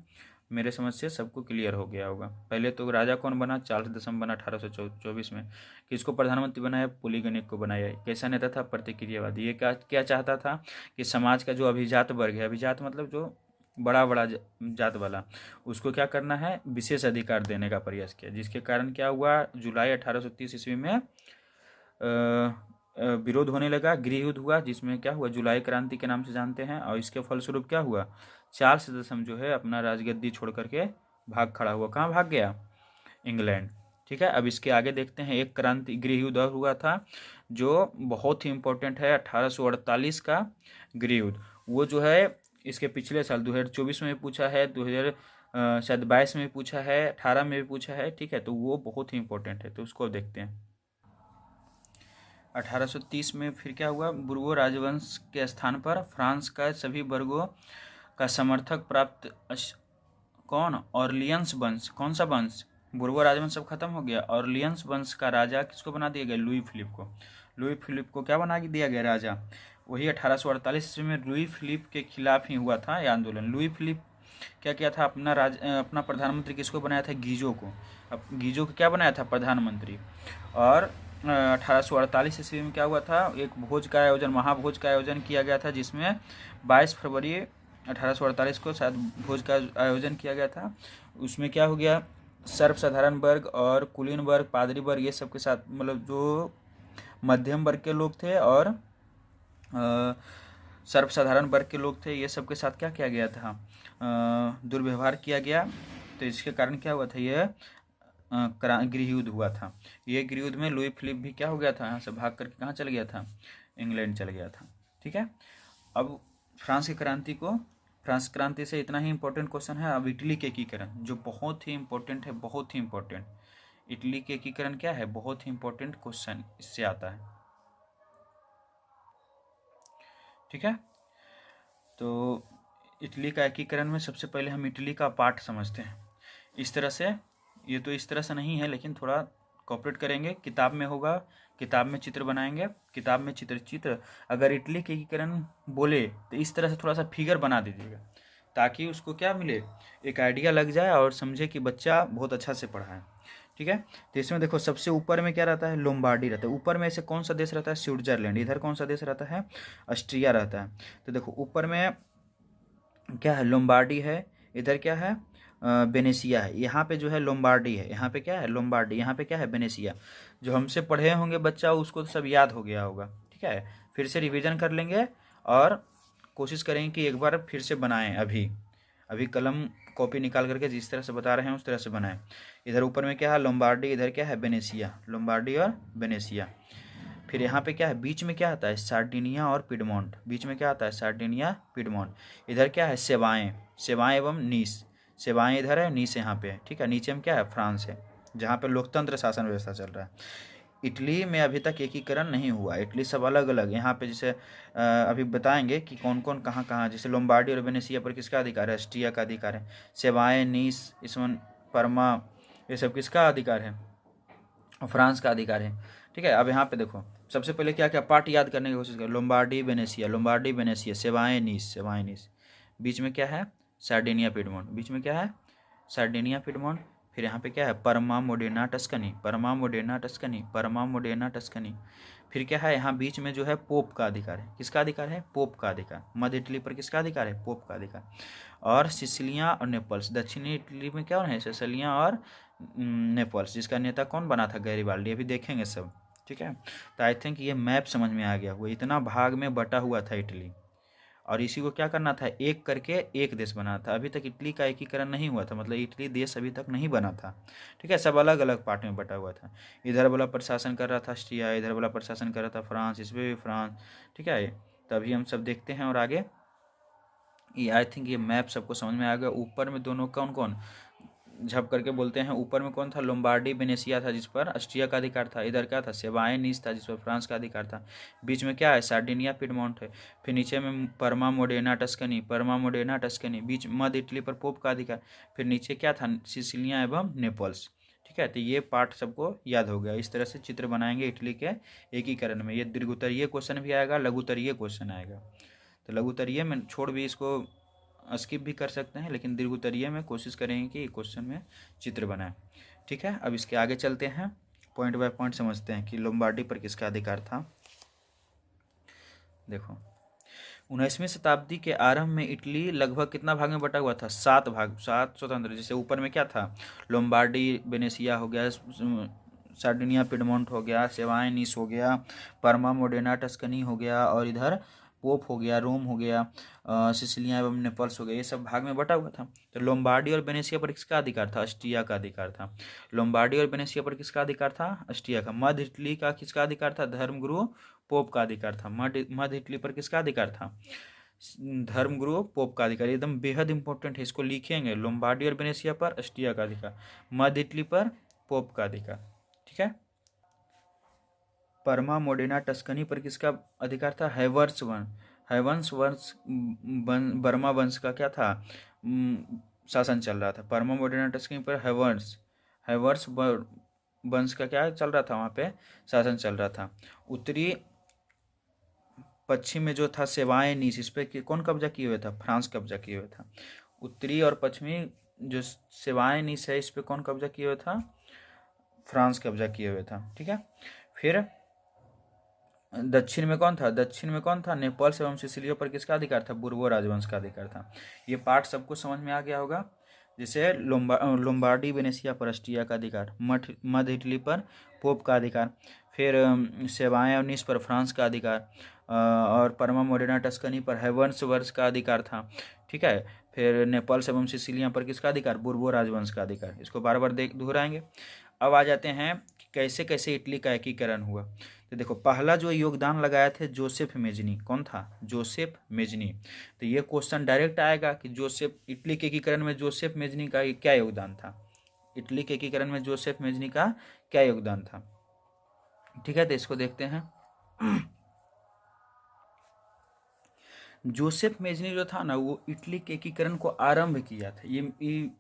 मेरे समझ से सबको क्लियर हो गया होगा। पहले तो राजा कौन बना, चार्ल्स दशम बना 1824 में। किसको प्रधानमंत्री बनाया, पॉलीगैनिक को बनाया। कैसा नेता था, प्रतिक्रियावादी। ये क्या क्या चाहता था कि समाज का जो अभिजात वर्ग है, अभिजात मतलब जो बड़ा बड़ा जात वाला, उसको क्या करना है, विशेष अधिकार देने का प्रयास किया। जिसके कारण क्या हुआ, जुलाई 1830 ईस्वी में विरोध होने लगा, गृह युद्ध हुआ, जिसमें क्या हुआ, जुलाई क्रांति के नाम से जानते हैं। और इसके फलस्वरूप क्या हुआ, चार्ल्स दशम जो है अपना राजगद्दी छोड़ करके भाग खड़ा हुआ। कहाँ भाग गया, इंग्लैंड। ठीक है, अब इसके आगे देखते हैं। एक क्रांति गृह युद्ध और हुआ था जो बहुत ही इंपॉर्टेंट है, 1848 का गृह युद्ध। वो जो है इसके पिछले साल 2024 में भी पूछा है, 2022 में भी पूछा है, 18 में भी पूछा है। ठीक है, तो वो बहुत ही इंपॉर्टेंट है, तो उसको देखते हैं। 1830 में फिर क्या हुआ, बुर्गो राजवंश के स्थान पर फ्रांस का सभी वर्गों का समर्थक प्राप्त कौन, ऑर्लियंस वंश। कौन सा वंश, बुर्गो राजवंश सब खत्म हो गया। ऑर्लियंस वंश का राजा किसको बना दिया गया, लुई फिलिप को। लुई फिलिप को क्या बना दिया गया, राजा। वही 1848 ईस्वी में लुई फिलिप के खिलाफ ही हुआ था ये आंदोलन। लुई फिलिप क्या किया था, अपना प्रधानमंत्री किसको बनाया था, गीजो को। अब गीजो को क्या बनाया था, प्रधानमंत्री। और 1848 ईस्वी में क्या हुआ था, एक भोज का आयोजन, महाभोज का आयोजन किया गया था, जिसमें 22 फरवरी 1848 को शायद भोज का आयोजन किया गया था। उसमें क्या हो गया, सर्वसाधारण वर्ग और कुलीन वर्ग, पादरी वर्ग, ये सब के साथ, मतलब जो मध्यम वर्ग के लोग थे और सर्वसाधारण वर्ग के लोग थे, ये सब के साथ क्या किया गया था, दुर्व्यवहार किया गया। तो इसके कारण क्या हुआ था, यह गृह युद्ध हुआ था। ये गृह युद्ध में लुई फिलिप भी क्या हो गया था, यहाँ से भाग करके कहाँ चल गया था, इंग्लैंड चल गया था। ठीक है, अब फ्रांस की क्रांति को, फ्रांस क्रांति से इतना ही इंपॉर्टेंट क्वेश्चन है। अब इटली के एकीकरण, जो बहुत ही इंपॉर्टेंट है, बहुत ही इंपॉर्टेंट। इटली के एकीकरण क्या है, बहुत ही इंपॉर्टेंट क्वेश्चन इससे आता है। ठीक है, तो इटली का एकीकरण में सबसे पहले हम इटली का पार्ट समझते हैं। इस तरह से, ये तो इस तरह से नहीं है, लेकिन थोड़ा कॉपरेट करेंगे। किताब में होगा, किताब में चित्र बनाएंगे, किताब में चित्र अगर इटली के एकीकरण बोले तो इस तरह से थोड़ा सा फिगर बना दीजिएगा, ताकि उसको क्या मिले, एक आइडिया लग जाए और समझे कि बच्चा बहुत अच्छा से पढ़ा है। ठीक है। तो इसमें देखो सबसे ऊपर में क्या रहता है, लोम्बार्डी रहता है। ऊपर में ऐसे कौन सा देश रहता है, स्विट्जरलैंड। इधर कौन सा देश रहता है, ऑस्ट्रिया रहता है। तो देखो ऊपर में क्या है, लोम्बार्डी है। इधर क्या है, वेनेसिया है। यहाँ पे जो है लोम्बार्डी है, यहाँ पे क्या है, लोम्बार्डी। यहाँ पे क्या है, वेनेसिया। जो हमसे पढ़े होंगे बच्चा उसको तो सब याद हो गया होगा। ठीक है, फिर से रिवीजन कर लेंगे और कोशिश करेंगे कि एक बार फिर से बनाएं। अभी अभी कलम कॉपी निकाल करके जिस तरह से बता रहे हैं उस तरह से बनाएं। इधर ऊपर में क्या है, लोम्बार्डी। इधर क्या है, वेनेसिया। लोम्बार्डी और वेनेसिया। फिर यहाँ पे क्या है, बीच में क्या आता है, सार्डिनिया और पिडमोंट। बीच में क्या आता है, सार्डिनिया, पिडमोंट। इधर क्या है, सेवाएं। सेवाएं एवं नीस। सेवाएं इधर है, नीस यहाँ पे है। ठीक है, नीचे में क्या है, फ्रांस है, जहाँ पे लोकतंत्र शासन व्यवस्था चल रहा है। इटली में अभी तक एकीकरण नहीं हुआ। इटली सब अलग अलग। यहाँ पे जैसे अभी बताएंगे कि कौन कौन कहाँ कहाँ। जैसे लोम्बार्डी और वेनेसिया पर किसका अधिकार है, ऑस्ट्रिया का अधिकार है। सेवाएं, नीस, इसवन, परमा, ये सब किसका अधिकार है, फ्रांस का अधिकार है। ठीक है, अब यहाँ पे देखो सबसे पहले क्या क्या पार्ट याद करने की कोशिश करो। लोम्बार्डी वेनेसिया, लोम्बार्डी वेनेसिया, सेवाएं नीस, सेवाएं नीस। बीच में क्या है, सार्डिनिया पिडमोंट। बीच में क्या है, सार्डिनिया पिडमोंट। फिर यहाँ पे क्या है, परमा मोडेना टस्कनी, परमा मोडेना टस्कनी, परमा मोडेना टस्कनी। फिर क्या है, यहाँ बीच में जो है पोप का अधिकार है। किसका अधिकार है, पोप का अधिकार। मध्य इटली पर किसका अधिकार है, पोप का अधिकार। और सिसिलिया और नेपल्स, दक्षिणी इटली में क्या है, सिसिलिया और नेपल्स, जिसका नेता कौन बना था, गैरिबाल्डी। अभी देखेंगे सब। ठीक है, तो आई थिंक ये मैप समझ में आ गया। वो इतना भाग में बटा हुआ था इटली, और इसी को क्या करना था, एक करके एक देश बना था। अभी तक इटली का एकीकरण नहीं हुआ था, मतलब इटली देश अभी तक नहीं बना था। ठीक है, सब अलग अलग पार्ट में बटा हुआ था। इधर वाला प्रशासन कर रहा था ऑस्ट्रिया, इधर वाला प्रशासन कर रहा था फ्रांस, इसमें भी फ्रांस। ठीक है, तभी हम सब देखते हैं और आगे। ये आई थिंक ये मैप सबको समझ में आ गया। ऊपर में दोनों कौन कौन झप करके बोलते हैं। ऊपर में कौन था, लोम्बार्डी वेनेसिया था, जिस पर ऑस्ट्रिया का अधिकार था। इधर क्या था, सेवाएं नीस था, जिस पर फ्रांस का अधिकार था। बीच में क्या है, सार्डिनिया पिडमोंट है। फिर नीचे में परमा मोडेना टस्कनी, परमा मोडेना टस्कनी। बीच मध्य इटली पर पोप का अधिकार। फिर नीचे क्या था, सिसिलिया एवं नेपल्स। ठीक है, तो ये पार्ट सबको याद हो गया। इस तरह से चित्र बनाएंगे इटली के एकीकरण में। ये दीर्घोत्तरीय क्वेश्चन भी आएगा, लघुत्तरीय क्वेश्चन आएगा। तो लघुत्तरीय में छोड़ भी इसको स्किप भी कर सकते हैं, लेकिन दीर्घोत्तरीय में कोशिश करेंगे कि क्वेश्चन में चित्र बनाएं। ठीक है, अब इसके आगे चलते हैं, पॉइंट बाय पॉइंट समझते हैं कि लोम्बार्डी पर किसका अधिकार था। देखो 19वीं शताब्दी के आरंभ में इटली लगभग कितना भाग में बटा हुआ था, 7 भाग, 7 स्वतंत्र। जैसे ऊपर में क्या था, लोम्बार्डी वेनेसिया हो गया, सार्डिनिया पिडमोंट हो गया, सेवाएं नीस हो गया, परमा मोडेना टस्कनी हो गया, और इधर पोप हो गया, रोम हो गया, सिसिलिया एवं नेपल्स हो गया। ये सब भाग में बटा हुआ था। तो लोम्बार्डी और वेनेसिया पर किसका अधिकार था, ऑस्ट्रिया का अधिकार था। लोम्बार्डी और वेनेसिया पर किसका अधिकार था, ऑस्ट्रिया का। मध्य इटली का किसका अधिकार था, धर्मगुरु पोप का अधिकार था। मध्य इटली पर किसका अधिकार था, धर्मगुरु पोप का अधिकार। एकदम बेहद इंपॉर्टेंट है, इसको लिखेंगे। लोम्बार्डी और वेनेसिया पर ऑस्ट्रिया का अधिकार, मध्य इटली पर पोप का अधिकार। ठीक है, परमा मोडेना टस्कनी पर किसका अधिकार था, हैवर्स वंश। हैवंस वंश, बर्मा वंश का क्या था, शासन चल रहा था। परमा मोडेना टस्कनी पर हैवर्स, हैवर्स वंश का क्या चल रहा था, वहाँ पे शासन चल रहा था। उत्तरी पश्चिम में जो था सेवाएं नीस, इस पर कौन कब्जा किए हुए था, फ्रांस कब्जा किए हुए था। उत्तरी और पश्चिमी जो सेवाएं नीस है, इस पर कौन कब्जा किए हुए था, फ्रांस कब्जा किए हुए था। ठीक है, फिर दक्षिण में कौन था, दक्षिण में कौन था, नेपल्स एवं सिसिलियो पर किसका अधिकार था, बुर्बो राजवंश का अधिकार था। ये पार्ट सबको समझ में आ गया होगा। जैसे लोम्बार्डी वेनेसिया पर ऑस्ट्रिया का अधिकार, मध्य इटली पर पोप का अधिकार, फिर सेवाएं और नीस पर फ्रांस का अधिकार, और परमा मोडेना टस्कनी पर हैवर्स वर्ष का अधिकार था। ठीक है, फिर नेपल्स एवं सिसिलिया पर किसका अधिकार, बुर्बो राजवंश का अधिकार। इसको बार बार दोहराएंगे। अब आ जाते हैं कि कैसे कैसे इटली का एकीकरण हुआ। तो देखो पहला जो योगदान लगाया थे जोसेफ मेजनी, कौन था, जोसेफ मेजनी। तो ये क्वेश्चन डायरेक्ट आएगा कि जोसेफ, इटली के एकीकरण में जोसेफ मेजनी का क्या योगदान था, इटली के एकीकरण में जोसेफ मेजनी का क्या योगदान था। ठीक है, तो इसको देखते हैं। जोसेफ मेजनी जो था ना, वो इटली के एकीकरण को आरंभ किया था। ये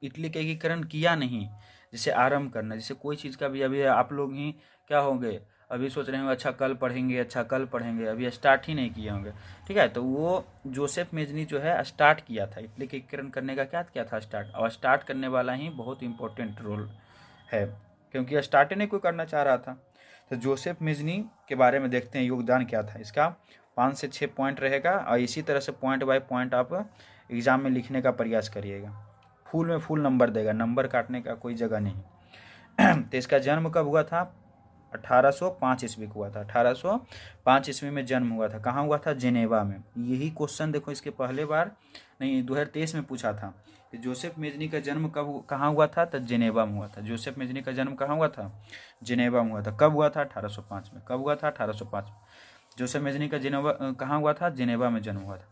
इटली के एकीकरण किया नहीं, जैसे आरंभ करना, जैसे कोई चीज़ का भी अभी आप लोग ही क्या होंगे, अभी सोच रहे होंगे अच्छा कल पढ़ेंगे, अच्छा कल पढ़ेंगे, अभी स्टार्ट ही नहीं किए होंगे। ठीक है, तो वो जोसेफ मेजनी जो है स्टार्ट किया था, इटली के एकीकरण करने का क्या किया था, स्टार्ट। और स्टार्ट करने वाला ही बहुत इंपॉर्टेंट रोल है। क्योंकि स्टार्ट नहीं कोई करना चाह रहा था। तो जोसेफ मेजनी के बारे में देखते हैं योगदान क्या था इसका। 5 से 6 पॉइंट रहेगा और इसी तरह से पॉइंट बाय पॉइंट आप एग्ज़ाम में लिखने का प्रयास करिएगा। फुल में फुल नंबर देगा, नंबर काटने का कोई जगह नहीं। तो इसका जन्म कब हुआ था? 1805 ईस्वी को हुआ था। 1805 ईस्वी में जन्म हुआ था। कहाँ हुआ था? जेनेवा में। यही क्वेश्चन देखो इसके पहले बार नहीं 2023 में पूछा था कि जोसेफ मेजनी का जन्म कहाँ हुआ था? तो जेनेवा में हुआ था। जोसेफ मेजनी का जन्म कहाँ हुआ था? जेनेवा में हुआ था। कब हुआ था? 1805 में। कब हुआ था? 1805 में। जोसेफ मेजनी का जेनेवा कहाँ हुआ था? जेनेवा में जन्म हुआ था।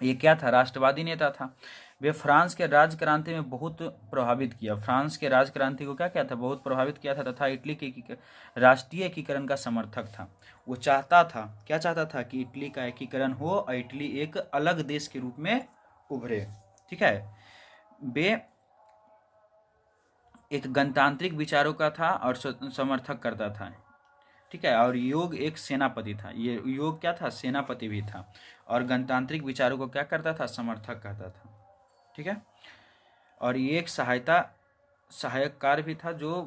ये क्या था? राष्ट्रवादी नेता था। वे फ्रांस के राज क्रांति में बहुत प्रभावित किया। फ्रांस के राज क्रांति को क्या किया था? बहुत प्रभावित किया था तथा इटली के राष्ट्रीय एकीकरण का समर्थक था। वो चाहता था, क्या चाहता था? कि इटली का एकीकरण हो और इटली एक अलग देश के रूप में उभरे। ठीक है। वे एक गणतांत्रिक विचारों का था और समर्थक करता था। ठीक है। और योग एक सेनापति था। ये योग क्या था? सेनापति भी था। और गणतांत्रिक विचारों को क्या करता था? समर्थक करता था। ठीक है। और ये एक सहायककार भी था, जो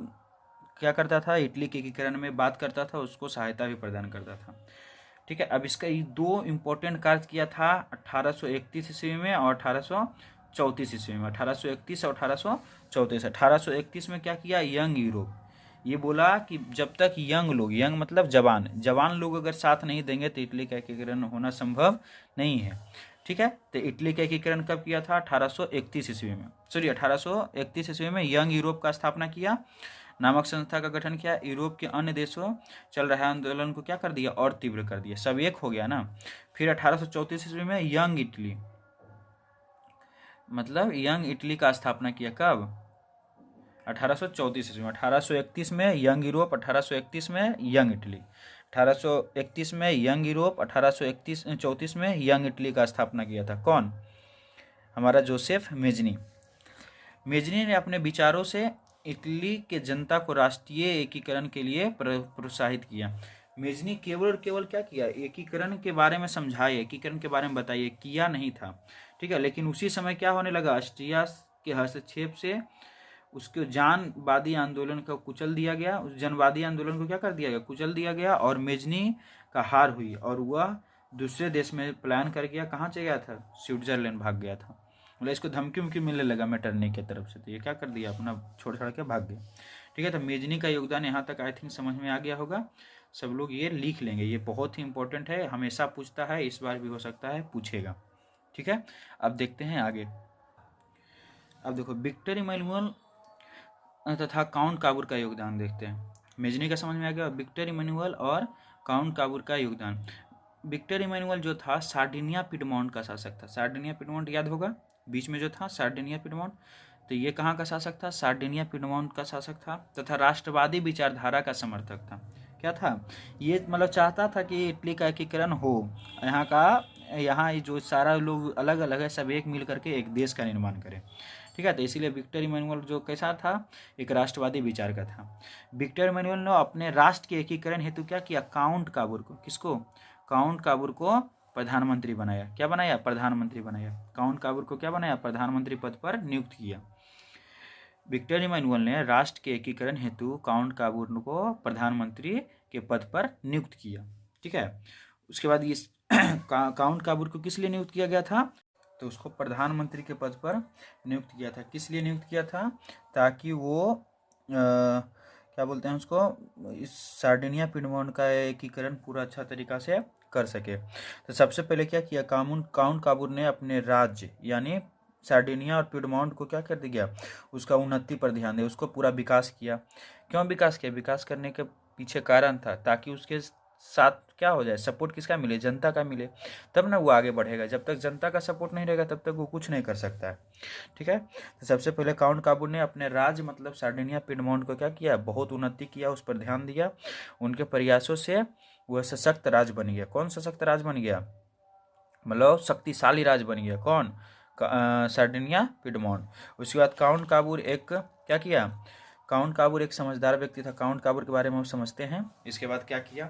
क्या करता था? इटली के एकीकरण में बात करता था, उसको सहायता भी प्रदान करता था। ठीक है। अब इसका ये 2 इम्पोर्टेंट कार्य किया था 1831 ईस्वी में और 1834 ईस्वी में। 1831 और 1834। 1831 में क्या किया? Young Europe. ये बोला कि जब तक यंग लोग, यंग मतलब जवान लोग अगर साथ नहीं देंगे तो इटली का एकीकरण होना संभव नहीं है। ठीक है। तो इटली का एकीकरण कब किया था? 1831 ईस्वी में। 1831 ईस्वी में यंग यूरोप का स्थापना किया नामक संस्था का गठन किया। यूरोप के अन्य देशों चल रहे आंदोलन को क्या कर दिया? और तीव्र कर दिया। सब एक हो गया ना। फिर 1834 ईस्वी में यंग इटली, मतलब यंग इटली का स्थापना किया। कब? 1834 ईस्वी में। 1831 में यंग यूरोप, 1831 में यंग इटली। 1831 में यंग यूरोप, 1834 में यंग इटली का स्थापना किया था। कौन? हमारा जोसेफ मेजनी। मेजनी ने अपने विचारों से इटली के जनता को राष्ट्रीय एकीकरण के लिए प्रोत्साहित किया। मेजनी केवल और केवल क्या किया? एकीकरण के बारे में समझाए, एकीकरण के बारे में बताइए, किया नहीं था। ठीक है। लेकिन उसी समय क्या होने लगा? ऑस्ट्रिया के हस्तक्षेप से उसके जानवादी आंदोलन को कुचल दिया गया। उस जनवादी आंदोलन को क्या कर दिया गया? कुचल दिया गया। और मेजनी का हार हुई और वह दूसरे देश में प्लान कर गया। कहाँ चले गया था? स्विट्जरलैंड भाग गया था। मतलब इसको धमकी उमकी मिलने लगा मेटरनी की तरफ से, तो ये क्या कर दिया? अपना छोड़ छाड़ के भाग गया। ठीक है। तो मेजनी का योगदान यहाँ तक आई थिंक समझ में आ गया होगा। सब लोग ये लिख लेंगे, ये बहुत ही इंपॉर्टेंट है, हमेशा पूछता है, इस बार भी हो सकता है पूछेगा। ठीक है। अब देखते हैं आगे। अब देखो विक्टर इमैनुअल तथा काउंट काबूर का योगदान देखते हैं। मेजनी का समझ में आ गया। विक्टर इमैनुअल और काउंट काबूर का योगदान। विक्टर इमैनुअल जो था सार्डिनिया पिडमोंट का शासक था। सार्डिनिया पिडमोंट याद होगा, बीच में जो था सार्डिनिया पिडमोंट। तो ये कहाँ का शासक था? सार्डिनिया पिडमोंट का शासक था तथा राष्ट्रवादी विचारधारा का समर्थक था। क्या था? ये मतलब चाहता था कि इटली का एकीकरण हो। यहाँ जो सारा लोग अलग अलग है, सब एक मिल करके एक देश का निर्माण करें। ठीक है। तो इसीलिए विक्टर इमैनुअल जो कैसा था? एक राष्ट्रवादी विचार का था। विक्टर इमैनुअल ने अपने राष्ट्र के एकीकरण हेतु क्या किया? काउंट काबूर को, किसको? काउंट काबूर को प्रधानमंत्री बनाया। क्या बनाया? प्रधानमंत्री बनाया। काउंट काबूर को क्या बनाया? प्रधानमंत्री पद पर नियुक्त किया। विक्टर इमैनुअल ने राष्ट्र के एकीकरण हेतु काउंट काबूर को प्रधानमंत्री के पद पर नियुक्त किया। ठीक है। उसके बाद इस काउंट काबूर को किस लिए नियुक्त किया गया था? तो उसको प्रधानमंत्री के पद पर नियुक्त किया था। किस लिए नियुक्त किया था? ताकि वो क्या बोलते हैं उसको, इस सार्डिनिया पिडमोंट का एकीकरण पूरा अच्छा तरीका से कर सके। तो सबसे पहले क्या किया? काउंट काबूर ने अपने राज्य यानी सार्डिनिया और पिडमोंट को क्या कर दिया? उसका उन्नति पर ध्यान दिया, उसको पूरा विकास किया। क्यों विकास किया? विकास करने के पीछे कारण था ताकि उसके साथ क्या हो जाए? सपोर्ट किसका मिले? जनता का मिले, तब ना वो आगे बढ़ेगा। जब तक जनता का सपोर्ट नहीं रहेगा तब तक वो कुछ नहीं कर सकता है। ठीक है। तो सबसे पहले काउंट काबूर ने अपने राज्य मतलब सार्डिनिया पिडमोंट को क्या किया? बहुत उन्नति किया, उस पर ध्यान दिया। उनके प्रयासों से वह सशक्त राज्य बन गया। कौन सशक्त राज्य बन गया? मतलब शक्तिशाली राज्य बन गया। कौन? Sardinia Piedmont. उसके बाद काउंट काबूर एक क्या किया? काउंट काबूर एक समझदार व्यक्ति था। काउंट काबूर के बारे में हम समझते हैं। इसके बाद क्या किया?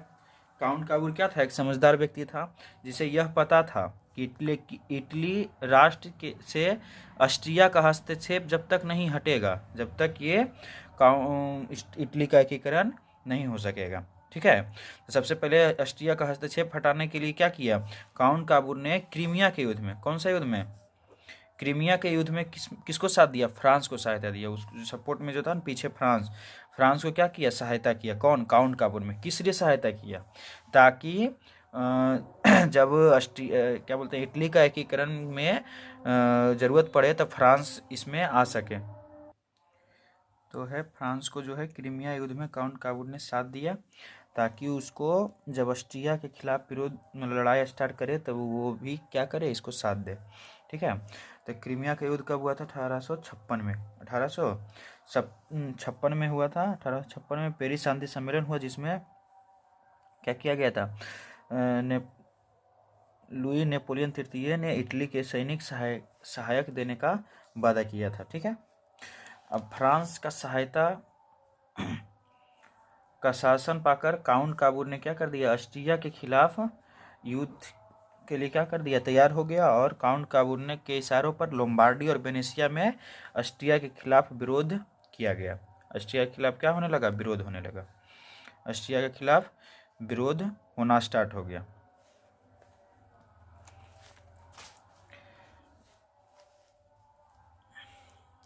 काउंट काबूर क्या था? एक समझदार व्यक्ति था जिसे यह पता था कि इटली राष्ट्र से ऑस्ट्रिया का हस्तक्षेप जब तक नहीं हटेगा, जब तक ये इटली का एकीकरण नहीं हो सकेगा। ठीक है, तो सबसे पहले ऑस्ट्रिया का हस्तक्षेप हटाने के लिए क्या किया, काउंट काबूर ने क्रीमिया के युद्ध में, कौन सा युद्ध में, क्रीमिया के युद्ध में किसको साथ दिया, फ्रांस को सहायता दिया। उस सपोर्ट में जो था ना पीछे फ्रांस को क्या किया, सहायता किया। कौन, काउंट काबूर में। किस लिए सहायता किया, ताकि जब क्या बोलते हैं, इटली का एकीकरण में ज़रूरत पड़े तब फ्रांस इसमें आ सके। तो है फ्रांस को जो है क्रीमिया युद्ध में काउंट काबूर ने साथ दिया, ताकि उसको जब ऑस्ट्रिया के खिलाफ विरोध लड़ाई स्टार्ट करे तब वो भी क्या करे, इसको साथ दे। ठीक है, तो क्रीमिया का युद्ध कब हुआ था, 1856 में, 1856 में हुआ था। 1856 में पेरिस शांति सम्मेलन हुआ, जिसमें क्या किया गया था, लुई नेपोलियन तृतीय ने इटली के सैनिक सहायक देने का वादा किया था। ठीक है, अब फ्रांस का सहायता का शासन पाकर काउंट काबूर ने क्या कर दिया, ऑस्ट्रिया के खिलाफ युद्ध के लिए क्या कर दिया, तैयार हो गया। और काउंट काबूर ने के इशारों पर लोम्बार्डी और वेनेशिया में ऑस्ट्रिया के खिलाफ विरोध किया गया। ऑस्ट्रिया के खिलाफ क्या होने लगा, विरोध होने लगा। ऑस्ट्रिया के खिलाफ विरोध होना स्टार्ट हो गया।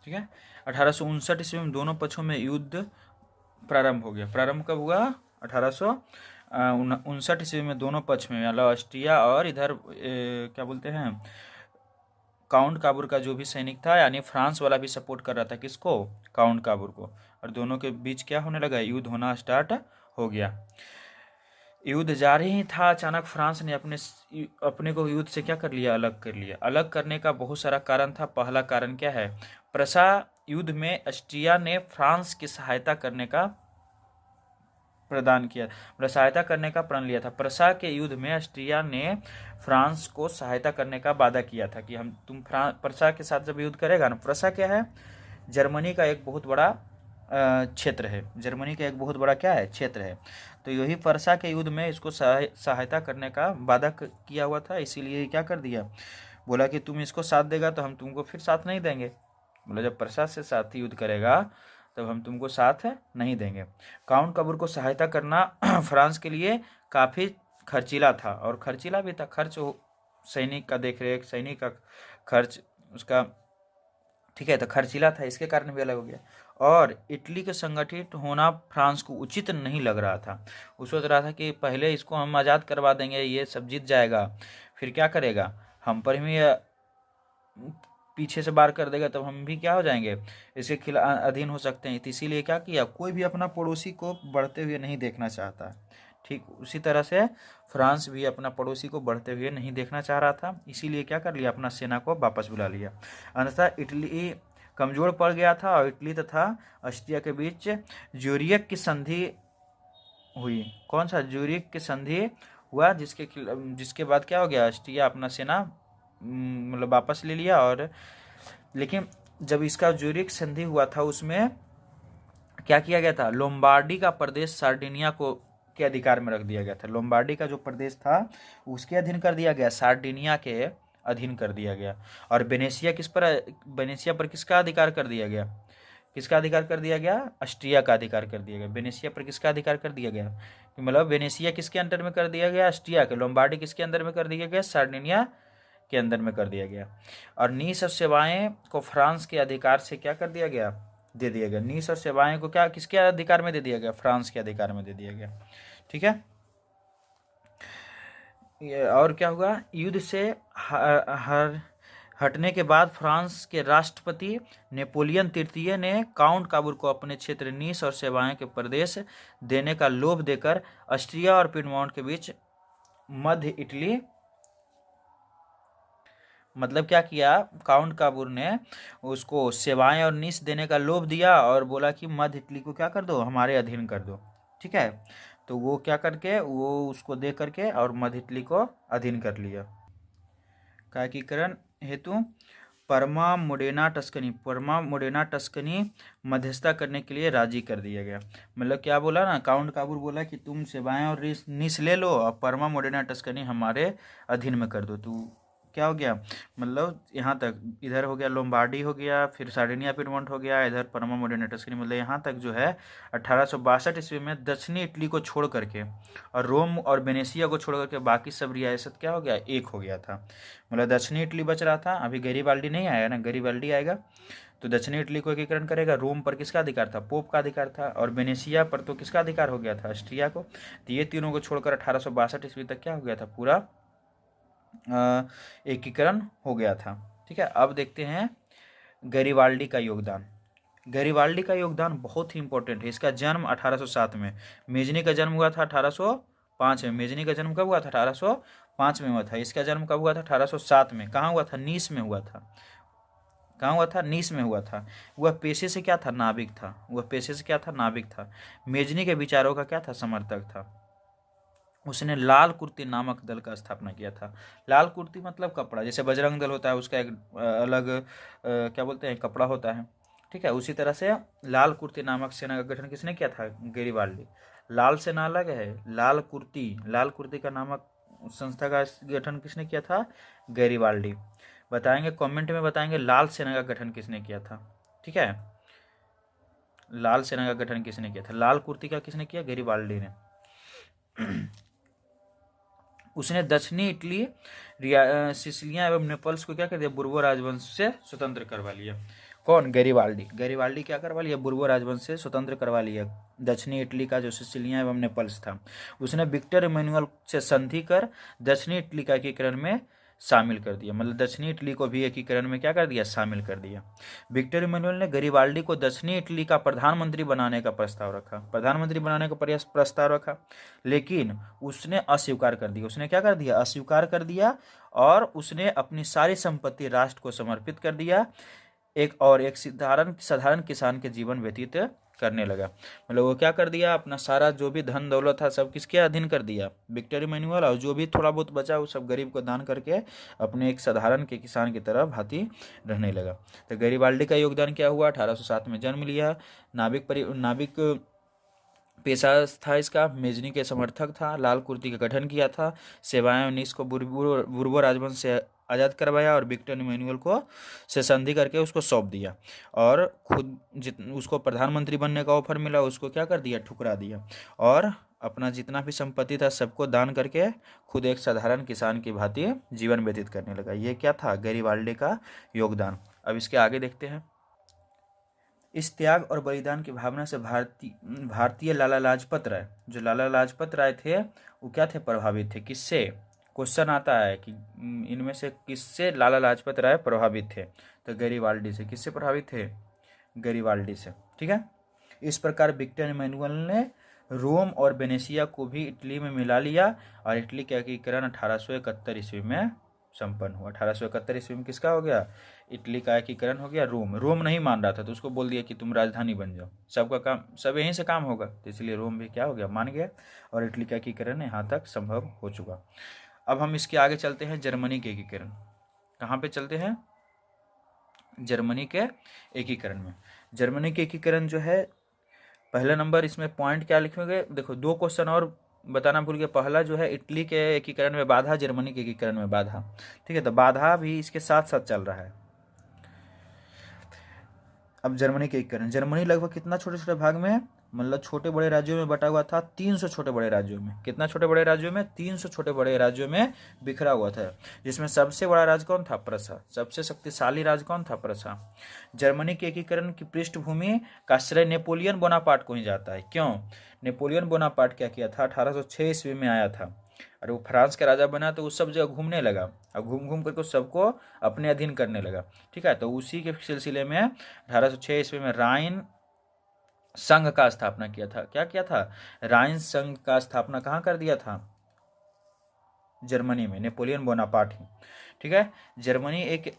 ठीक है, 1859 ईस्वी में दोनों पक्षों में युद्ध प्रारंभ हो गया। प्रारंभ कब हुआ, 1859 ईस्वी में दोनों पक्ष में, मतलब ऑस्ट्रिया और इधर क्या बोलते हैं, काउंट काबूर का जो भी सैनिक था, यानी फ्रांस वाला भी सपोर्ट कर रहा था किसको, काउंट काबूर को। और दोनों के बीच क्या होने लगा, युद्ध होना स्टार्ट हो गया। युद्ध जारी ही था, अचानक फ्रांस ने अपने को युद्ध से क्या कर लिया, अलग कर लिया। अलग करने का बहुत सारा कारण था। पहला कारण क्या है, प्रसा युद्ध में ऑस्ट्रिया ने फ्रांस की सहायता करने का प्रदान किया, सहायता करने का प्रण लिया था। प्रसा के युद्ध में ऑस्ट्रिया ने फ्रांस को सहायता करने का वादा किया था कि तुम प्रसा के साथ जब युद्ध करेगा ना। प्रसा क्या है, जर्मनी का एक बहुत बड़ा क्षेत्र है। जर्मनी का एक बहुत बड़ा क्या है, क्षेत्र है। तो यही प्रसा के युद्ध में इसको सहायता करने का वादा किया हुआ था, इसीलिए क्या कर दिया, बोला कि तुम इसको साथ देगा तो हम तुमको फिर साथ नहीं देंगे। बोला जब प्रसा से साथ युद्ध करेगा तब हम तुमको साथ नहीं देंगे। काउंट काबूर को सहायता करना फ्रांस के लिए काफ़ी खर्चीला था, और खर्चीला भी था। खर्च सैनिक का देख रेख, सैनिक का खर्च उसका, ठीक है, तो खर्चीला था, इसके कारण भी अलग हो गया। और इटली के संगठित होना फ्रांस को उचित नहीं लग रहा था। वो सोच रहा था कि पहले इसको हम आज़ाद करवा देंगे, ये सब जीत जाएगा, फिर क्या करेगा, हम पर भी पीछे से बार कर देगा, तब हम भी क्या हो जाएंगे, इसके खिलाफ अधीन हो सकते हैं। इसीलिए क्या किया, कोई भी अपना पड़ोसी को बढ़ते हुए नहीं देखना चाहता। ठीक उसी तरह से फ्रांस भी अपना पड़ोसी को बढ़ते हुए नहीं देखना चाह रहा था, इसीलिए क्या कर लिया, अपना सेना को वापस बुला लिया। अंततः इटली कमज़ोर पड़ गया था और इटली तथा ऑस्ट्रिया के बीच ज्यूरिख की संधि हुई। कौन सा, ज्यूरिख की संधि हुआ, जिसके बाद क्या हो गया, ऑस्ट्रिया अपना सेना मतलब वापस ले लिया। और लेकिन जब इसका ज्यूरिख संधि हुआ था, उसमें क्या किया गया था, लोम्बार्डी का प्रदेश सार्डिनिया को के अधिकार में रख दिया गया था। लोम्बार्डी का जो प्रदेश था उसके अधीन कर दिया गया, सार्डिनिया के अधीन कर दिया गया। और वेनेशिया पर किसका अधिकार कर दिया गया, किसका अधिकार कर दिया गया, ऑस्ट्रिया का अधिकार कर दिया गया। वेनेशिया पर किसका अधिकार कर दिया गया, मतलब वेनेशिया किसके अंडर में कर दिया गया, ऑस्ट्रिया के। लोम्बार्डी किसके अंदर में कर दिया गया, सार्डिनिया के अंदर में कर दिया गया। और नीस और सेवाएं को फ्रांस के अधिकार से क्या कर दिया गया, दे दिया गया। नीस और सेवाएं को क्या किसके अधिकार में दे दिया गया, फ्रांस के अधिकार में दे दिया गया। ठीक है, और क्या हुआ, युद्ध से हटने के बाद फ्रांस के राष्ट्रपति नेपोलियन तृतीय ने काउंट काबूर को अपने क्षेत्र नीस और सेवाएं के प्रदेश देने का लोभ देकर ऑस्ट्रिया और पिडमोंट के बीच मध्य इटली, मतलब क्या किया, काउंट काबूर ने उसको सेवाएं और नीस देने का लोभ दिया और बोला कि मध्य इटली को क्या कर दो, हमारे अधीन कर दो। ठीक है, तो वो क्या करके, वो उसको दे करके और मध्य इटली को अधीन कर लिया। का एकीकरण हेतु परमा मोडेना टस्कनी मध्यस्थता करने के लिए राजी कर दिया गया। मतलब क्या बोला ना, काउंट काबूर बोला कि तुम सेवाएं और नीस ले लो और परमा मोडेना टस्कनी हमारे अधीन में कर दो। तो क्या हो गया, मतलब यहाँ तक, इधर हो गया लोम्बार्डी हो गया, फिर सार्डिनिया पिडमोंट हो गया, इधर परमा मॉडर्ना टस्कनी, मतलब यहाँ तक जो है 1862 ईस्वी में दक्षिणी इटली को छोड़ करके और रोम और वेनेसिया को छोड़ करके बाकी सब रियासत क्या हो गया, एक हो गया था। मतलब दक्षिणी इटली बच रहा था, अभी गैरीबाल्डी नहीं आया ना, गैरीबाल्डी आएगा तो दक्षिणी इटली को एकीकरण करेगा। रोम पर किसका अधिकार था, पोप का अधिकार था, और वेनेसिया पर तो किसका अधिकार हो गया था, ऑस्ट्रिया को। तो ये तीनों को छोड़कर 1862 ईस्वी तक क्या हो गया था, पूरा एकीकरण हो गया था। ठीक है, अब देखते हैं गैरीबाल्डी का योगदान। गैरीबाल्डी का योगदान बहुत ही इंपॉर्टेंट है। इसका जन्म 1807 में, मेजनी का जन्म हुआ था 1805 में। मेजनी का जन्म कब हुआ था, 1805 में हुआ था। इसका जन्म कब हुआ था, 1807 में। कहाँ हुआ था, नीस में हुआ था। कहाँ हुआ था, नीस में हुआ था। वह पेशे से क्या था, नाविक था। वह पेशे से क्या था, नाविक था। मेजनी के विचारों का क्या था, समर्थक था। उसने लाल कुर्ती नामक दल का स्थापना किया था। लाल कुर्ती मतलब कपड़ा, जैसे बजरंग दल होता है उसका एक अलग क्या बोलते हैं, कपड़ा होता है। ठीक है, उसी तरह से लाल कुर्ती नामक सेना का गठन किसने किया था, गैरीबाल्डी। लाल सेना अलग है, लाल कुर्ती का नामक संस्था का गठन किसने किया था, गैरीबाल्डी। बताएंगे कमेंट में, बताएंगे लाल सेना का गठन किसने किया था। ठीक है, लाल सेना का गठन किसने किया था, लाल कुर्ती का किसने किया, गैरीबाल्डी ने। उसने दक्षिणी इटली, सिसिलिया एवं नेपल्स को क्या कर दिया, बुर्बो राजवंश से स्वतंत्र करवा लिया। कौन, गैरीबाल्डी। गैरीबाल्डी क्या करवा लिया, बुर्बो राजवंश से स्वतंत्र करवा लिया दक्षिणी इटली का जो सिसिलिया एवं नेपल्स था। उसने विक्टर इमैनुअल से संधि कर दक्षिणी इटली का एकीकरण में शामिल कर दिया। मतलब दक्षिणी इटली को भी एकीकरण में क्या कर दिया, शामिल कर दिया। विक्टर इमैनुअल ने गैरीबाल्डी को दक्षिणी इटली का प्रधानमंत्री बनाने का प्रस्ताव रखा, प्रस्ताव रखा, लेकिन उसने अस्वीकार कर दिया। उसने क्या कर दिया, अस्वीकार कर दिया, और उसने अपनी सारी संपत्ति राष्ट्र को समर्पित कर दिया। एक साधारण किसान के जीवन व्यतीत करने लगा। मतलब वो क्या कर दिया, अपना सारा जो भी धन दौलत था सब किसके अधीन कर दिया, विक्टर इमैनुअल, और जो भी थोड़ा बहुत बचा वो सब गरीब को दान करके अपने एक साधारण के किसान की तरह भांति रहने लगा। तो गैरीबाल्डी का योगदान क्या हुआ, 1807 में जन्म लिया, नाविक पेशा था इसका, मेजनी के समर्थक था, लाल कुर्ती का गठन किया था, सेवाएं 19 को बुर्बो राजवंश से आज़ाद करवाया, और विक्टर इमैनुअल को से संधि करके उसको सौंप दिया, और खुद उसको प्रधानमंत्री बनने का ऑफर मिला, उसको क्या कर दिया, ठुकरा दिया, और अपना जितना भी संपत्ति था सबको दान करके खुद एक साधारण किसान की भांति जीवन व्यतीत करने लगा। ये क्या था, गैरीबाल्डी का योगदान। अब इसके आगे देखते हैं। इस त्याग और बलिदान की भावना से भारतीय लाला लाजपत राय, जो लाला लाजपत राय थे वो क्या थे, प्रभावित थे। किससे, क्वेश्चन आता है कि इनमें से किससे लाला लाजपत राय प्रभावित थे, तो गैरीबाल्डी से। किससे प्रभावित थे, गैरीबाल्डी से। ठीक है, इस प्रकार विक्टर इमैनुअल ने रोम और वेनेसिया को भी इटली में मिला लिया, और इटली का एकीकरण 1871 ईस्वी में संपन्न हुआ। 1871 ईस्वी में किसका हो गया, इटली का एकीकरण हो गया। रोम नहीं मान रहा था, तो उसको बोल दिया कि तुम राजधानी बन जाओ, सबका काम, सब यहीं से काम होगा, तो इसलिए रोम भी क्या हो गया, मान गया, और इटली का एकीकरण यहाँ तक संभव हो चुका। अब हम इसके आगे चलते हैं, जर्मनी के एकीकरण। कहाँ पे चलते हैं, जर्मनी के एकीकरण में। जर्मनी के एकीकरण जो है, पहला नंबर इसमें पॉइंट क्या लिखेंगे, देखो 2 क्वेश्चन और बताना भूल गया। पहला जो है इटली के एकीकरण में बाधा, जर्मनी के एकीकरण में बाधा। ठीक है, तो बाधा भी इसके साथ साथ चल रहा है। अब जर्मनी के एकीकरण, जर्मनी लगभग कितना छोटे छोटे भाग में, मतलब छोटे बड़े राज्यों में बटा हुआ था, 300 छोटे बड़े राज्यों में। कितना छोटे बड़े राज्यों में, 300 छोटे बड़े राज्यों में बिखरा हुआ था, जिसमें सबसे बड़ा राज्य कौन था, प्रशा। सबसे शक्तिशाली राज्य कौन था, प्रशा। जर्मनी के एकीकरण की पृष्ठभूमि का श्रेय नेपोलियन बोनापार्ट को ही जाता है। क्यों, नेपोलियन बोनापार्ट क्या किया था, 1806 ईस्वी में आया था, और वो फ्रांस का राजा बना, तो वो सब जगह घूमने लगा, और घूम घूम करके सबको अपने अधीन करने लगा। ठीक है, तो उसी के सिलसिले में 1806 ईस्वी में राइन संघ का स्थापना किया था। क्या किया था, राइन संघ का स्थापना कहाँ कर दिया था, जर्मनी में, नेपोलियन बोनापार्ट ही। ठीक है, जर्मनी एक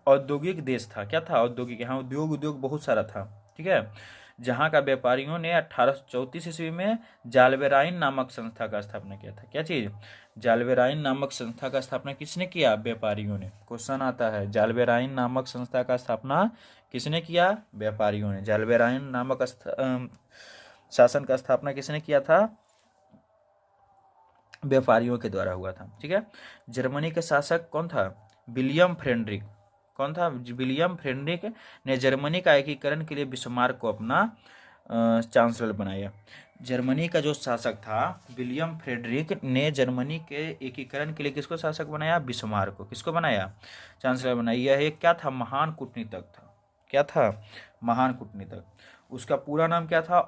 औद्योगिक देश था। क्या था, औद्योगिक, यहाँ उद्योग बहुत सारा था। ठीक है, जहाँ का व्यापारियों ने 1834 ईस्वी में जाल्वेराइन नामक संस्था का स्थापना किया था। क्या चीज, जाल्वेराइन नामक संस्था का स्थापना किसने किया, व्यापारियों ने। क्वेश्चन आता है, जाल्वेराइन नामक संस्था का स्थापना किसने किया, व्यापारियों ने। जाल्वेराइन नामक शासन का स्थापना किसने किया था, व्यापारियों के द्वारा हुआ था। ठीक है, जर्मनी के शासक कौन था, विलियम फ्रेडरिक, कौन था? विलियम फ्रेडरिक ने जर्मनी का एकीकरण के लिए बिस्मार्क को अपना चांसलर बनाया। जर्मनी का जो शासक था विलियम फ्रेडरिक ने जर्मनी के एकीकरण के लिए किसको शासक बनाया? बिस्मार्क को। किसको बनाया? चांसलर बनाया। यह एक क्या था? महान कूटनीतिक था। क्या था? महान कूटनीतिक। उसका पूरा नाम क्या था?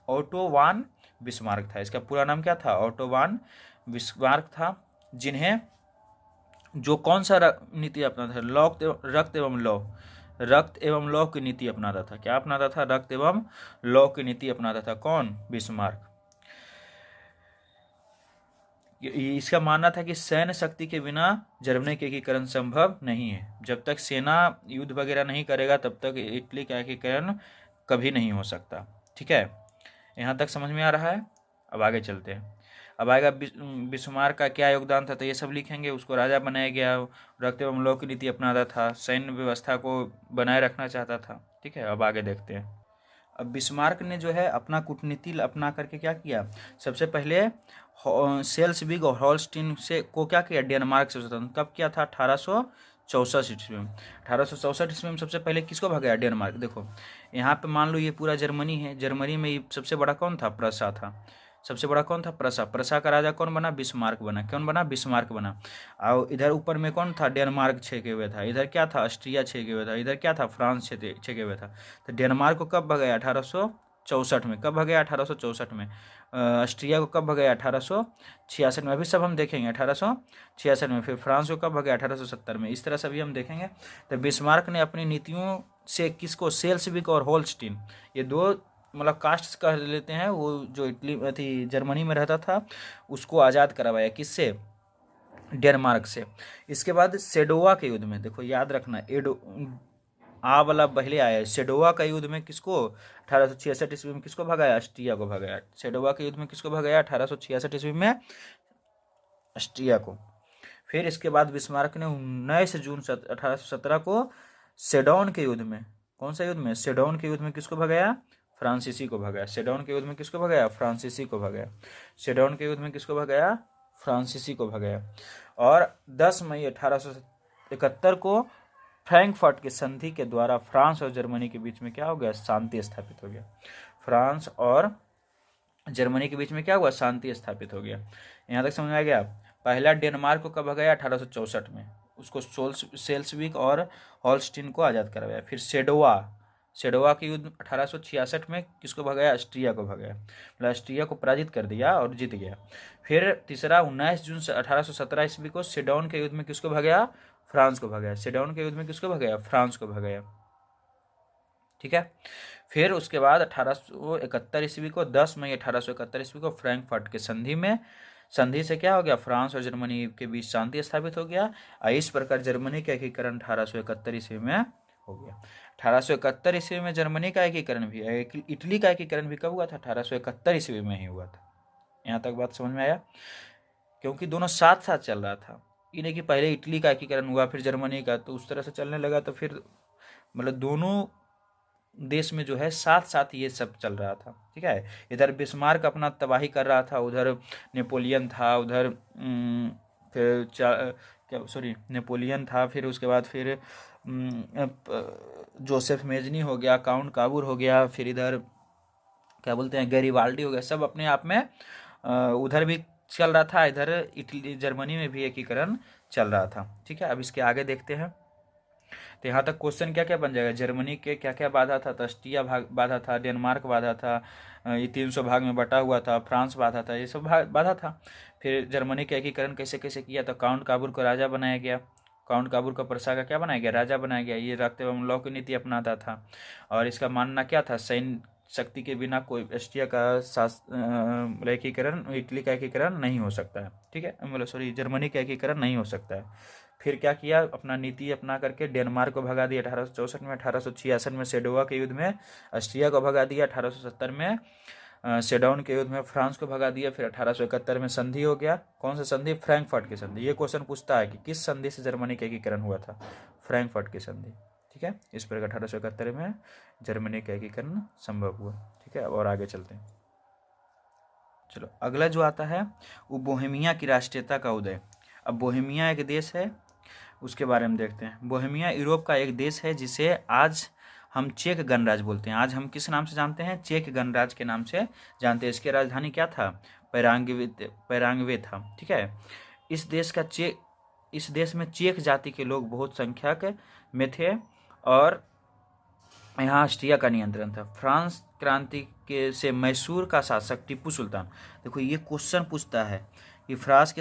ऑटो वान बिस्मार्क था। इसका पूरा नाम क्या था? ऑटो वान बिस्मार्क था। जिन्हें जो कौन सा नीति अपनाता था? रक्त एवं लौ की नीति अपनाता था। क्या अपनाता था? रक्त एवं लौ की नीति अपनाता था। कौन? बिस्मार्क। इसका मानना था कि सैन्य शक्ति के बिना जर्मनी का एकीकरण संभव नहीं है। जब तक सेना युद्ध वगैरह नहीं करेगा तब तक इटली का एकीकरण कभी नहीं हो सकता। ठीक है, यहाँ तक समझ में आ रहा है? अब आगे चलते हैं। अब आएगा बिस्मार्क का क्या योगदान था, तो ये सब लिखेंगे। उसको राजा बनाया गया, रक्त एवं लौ की नीति अपनाता था, सैन्य व्यवस्था को बनाए रखना चाहता था। ठीक है, अब आगे देखते हैं। अब बिस्मार्क ने जो है अपना कूटनीति अपना करके क्या किया? सबसे पहले सेल्सविग और हॉलस्टीन से को क्या किया? डेनमार्क से स्वतंत्र कब किया था? 1864 ईस्वी में। 1864 ईस्वी में सबसे पहले किसको भगाया? डेनमार्क। देखो यहाँ पे मान लो ये पूरा जर्मनी है। जर्मनी में ये सबसे बड़ा कौन था? प्रसा था। सबसे बड़ा कौन था? प्रसा। प्रसा का राजा कौन बना? बिस्मार्क बना। कौन बना? बिस्मार्क बना। और इधर ऊपर में कौन था? डेनमार्क छेके हुए था। इधर क्या था? ऑस्ट्रिया छेके हुए था। इधर क्या था? फ्रांस छेके हुए था। तो डेनमार्क को कब भगाया? 1864 में। कब भगाया? 1864 में। ऑस्ट्रिया को कब भगाया? 1866 में। अभी सब हम देखेंगे 1866 में। फिर फ्रांस को कब भगाया? 1870 में। इस तरह से भी हम देखेंगे। तो बिस्मार्क ने अपनी नीतियों से किसको? सेल्सविग और होल्स्टीन, ये दो मतलब कास्ट कह लेते हैं, वो जो इटली थी जर्मनी में रहता था, उसको आज़ाद करवाया। किससे? डेनमार्क से। इसके बाद सेडोवा के युद्ध में, देखो याद रखना, वाला पहले आया है। सेडोवा का युद्ध में किसको? 1866 ईस्वी में किसको भगाया? ऑस्ट्रिया को भगाया। सेडोवा के युद्ध में किसको भगाया? 1866 ईस्वी में ऑस्ट्रिया को। फिर इसके बाद बिस्मार्क ने 19 जून 1817 को सेडोन के युद्ध में, कौन सा युद्ध में? सेडोन के युद्ध में किसको भगाया? फ्रांसीसी को भगाया। सेडोन के युद्ध में किसको भगाया? फ्रांसीसी को भगाया। सेडोन के युद्ध में किसको भगाया? फ्रांसीसी को भगाया। और 10 मई 1871 को फ्रैंकफर्ट की संधि के द्वारा फ्रांस और जर्मनी के बीच में क्या हो गया? शांति स्थापित हो गया। फ्रांस और जर्मनी के बीच में क्या हुआ? शांति स्थापित हो गया। यहाँ तक समझ में आ गया? पहला डेनमार्क को कब भगाया? 1864 में। उसको सेल्सविक और हॉलस्टीन को आज़ाद करवाया। फिर सेडोवा के युद्ध 1866 में किसको भगाया? ऑस्ट्रिया को भगाया। मतलब ऑस्ट्रिया को पराजित कर दिया और जीत गया। फिर तीसरा 19 जून 1817 ईस्वी को सेडोन के युद्ध में किसको भगाया? फ्रांस को भगाया। सेडोन के युद्ध में किसको भगाया? फ्रांस को भगाया। ठीक है। फिर उसके बाद 1871 ईस्वी को 10 मई 1871 ईस्वी को फ्रैंकफर्ट के संधि से क्या हो गया? फ्रांस और जर्मनी के बीच शांति स्थापित हो गया। और इस प्रकार जर्मनी का एकीकरण 1871 ईस्वी में हो गया। 1871 ईस्वी में जर्मनी का एकीकरण भी है। इटली का एकीकरण भी कब हुआ था? 1871 ईस्वी में ही हुआ था। यहाँ तक बात समझ में आया? क्योंकि दोनों साथ साथ चल रहा था। ये नहीं कि पहले इटली का एकीकरण हुआ फिर जर्मनी का, तो उस तरह से चलने लगा। तो फिर मतलब दोनों देश में जो है साथ साथ ये सब चल रहा था। ठीक है। इधर बिस्मार्क अपना तबाही कर रहा था, उधर नेपोलियन था, उधर नेपोलियन था। फिर उसके बाद फिर जोसेफ मेजनी हो गया, काउंट काबूर हो गया, फिर इधर क्या बोलते हैं गैरिबाल्डी हो गया। सब अपने आप में उधर भी चल रहा था, इधर इटली जर्मनी में भी एकीकरण चल रहा था। ठीक है। अब इसके आगे देखते हैं। तो यहाँ तक क्वेश्चन क्या क्या बन जाएगा? जर्मनी के क्या क्या बाधा था? तो ऑस्ट्रिया बाधा था, डेनमार्क बाधा था, ये 300 भाग में बटा हुआ था, फ्रांस बाधा था, ये सब बाधा था। फिर जर्मनी का एकीकरण कैसे कैसे किया? तो काउंट काबूर को राजा बनाया गया। काउंट काबूर का प्रसा का क्या बनाया गया? राजा बनाया गया। ये रक्त एवं लौ की नीति अपनाता था। और इसका मानना क्या था? सैन्य शक्ति के बिना कोई ऑस्ट्रिया का एकीकरण, इटली का एकीकरण नहीं हो सकता है। ठीक है, मतलब सॉरी, जर्मनी का एकीकरण नहीं हो सकता है। फिर क्या किया? अपना नीति अपना करके डेनमार्क को भगा दिया 1864 में। 1866 में सेडोवा के युद्ध में ऑस्ट्रिया को भगा दिया। 1870 में सेडोन के युद्ध में फ्रांस को भगा दिया। फिर 1871 में संधि हो गया। कौन सा संधि? फ्रैंकफर्ट की संधि। ये क्वेश्चन पूछता है कि किस संधि से जर्मनी का एकीकरण हुआ था? फ्रैंकफर्ट की संधि। ठीक है। इस प्रकार 1871 में जर्मनी का एकीकरण संभव हुआ। ठीक है। और आगे चलते हैं। चलो अगला जो आता है वो बोहेमिया की राष्ट्रीयता का उदय। अब बोहेमिया एक देश है, उसके बारे में देखते हैं। बोहेमिया यूरोप का एक देश है जिसे आज हम चेक गणराज्य बोलते हैं। आज हम किस नाम से जानते हैं? चेक गणराज्य के नाम से जानते हैं। इसकी राजधानी क्या था? पैराग्वे था। ठीक है। इस देश में चेक जाति के लोग बहुत संख्यक में थे और यहाँ ऑस्ट्रिया का नियंत्रण था। फ्रांस क्रांति के से मैसूर का शासक टीपू सुल्तान, देखो ये क्वेश्चन पूछता है कि फ्रांस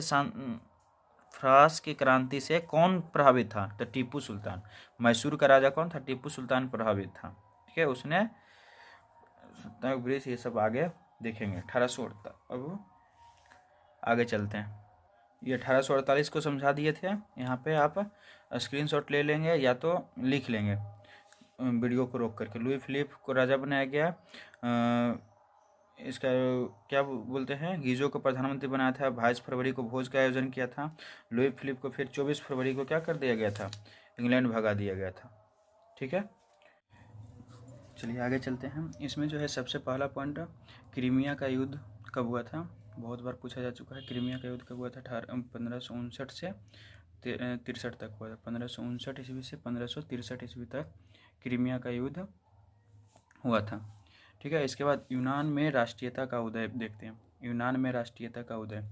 की क्रांति से कौन प्रभावित था? तो टीपू सुल्तान। मैसूर का राजा कौन था? टीपू सुल्तान प्रभावित था। ठीक है। उसने ब्रिज ये सब आगे देखेंगे। 1848। अब आगे चलते हैं। ये 1848 को समझा दिए थे। यहाँ पे आप स्क्रीनशॉट ले लेंगे या तो लिख लेंगे वीडियो को रोक करके। लुई फिलिप को राजा बनाया गया। इसका क्या बोलते हैं, गीजो को प्रधानमंत्री बनाया था। 22 फरवरी को भोज का आयोजन किया था। लुई फिलिप को फिर 24 फरवरी को क्या कर दिया गया था? इंग्लैंड भगा दिया गया था। ठीक है। चलिए आगे चलते हैं। इसमें जो है सबसे पहला पॉइंट, क्रीमिया का युद्ध कब हुआ था? बहुत बार पूछा जा चुका है। क्रीमिया का युद्ध कब हुआ था? 1559 से 63 तक हुआ था। 1559 ईस्वी से 1563 ईस्वी तक क्रीमिया का युद्ध हुआ था। ठीक है। इसके बाद यूनान में राष्ट्रीयता का उदय देखते हैं। यूनान में राष्ट्रीयता का उदय।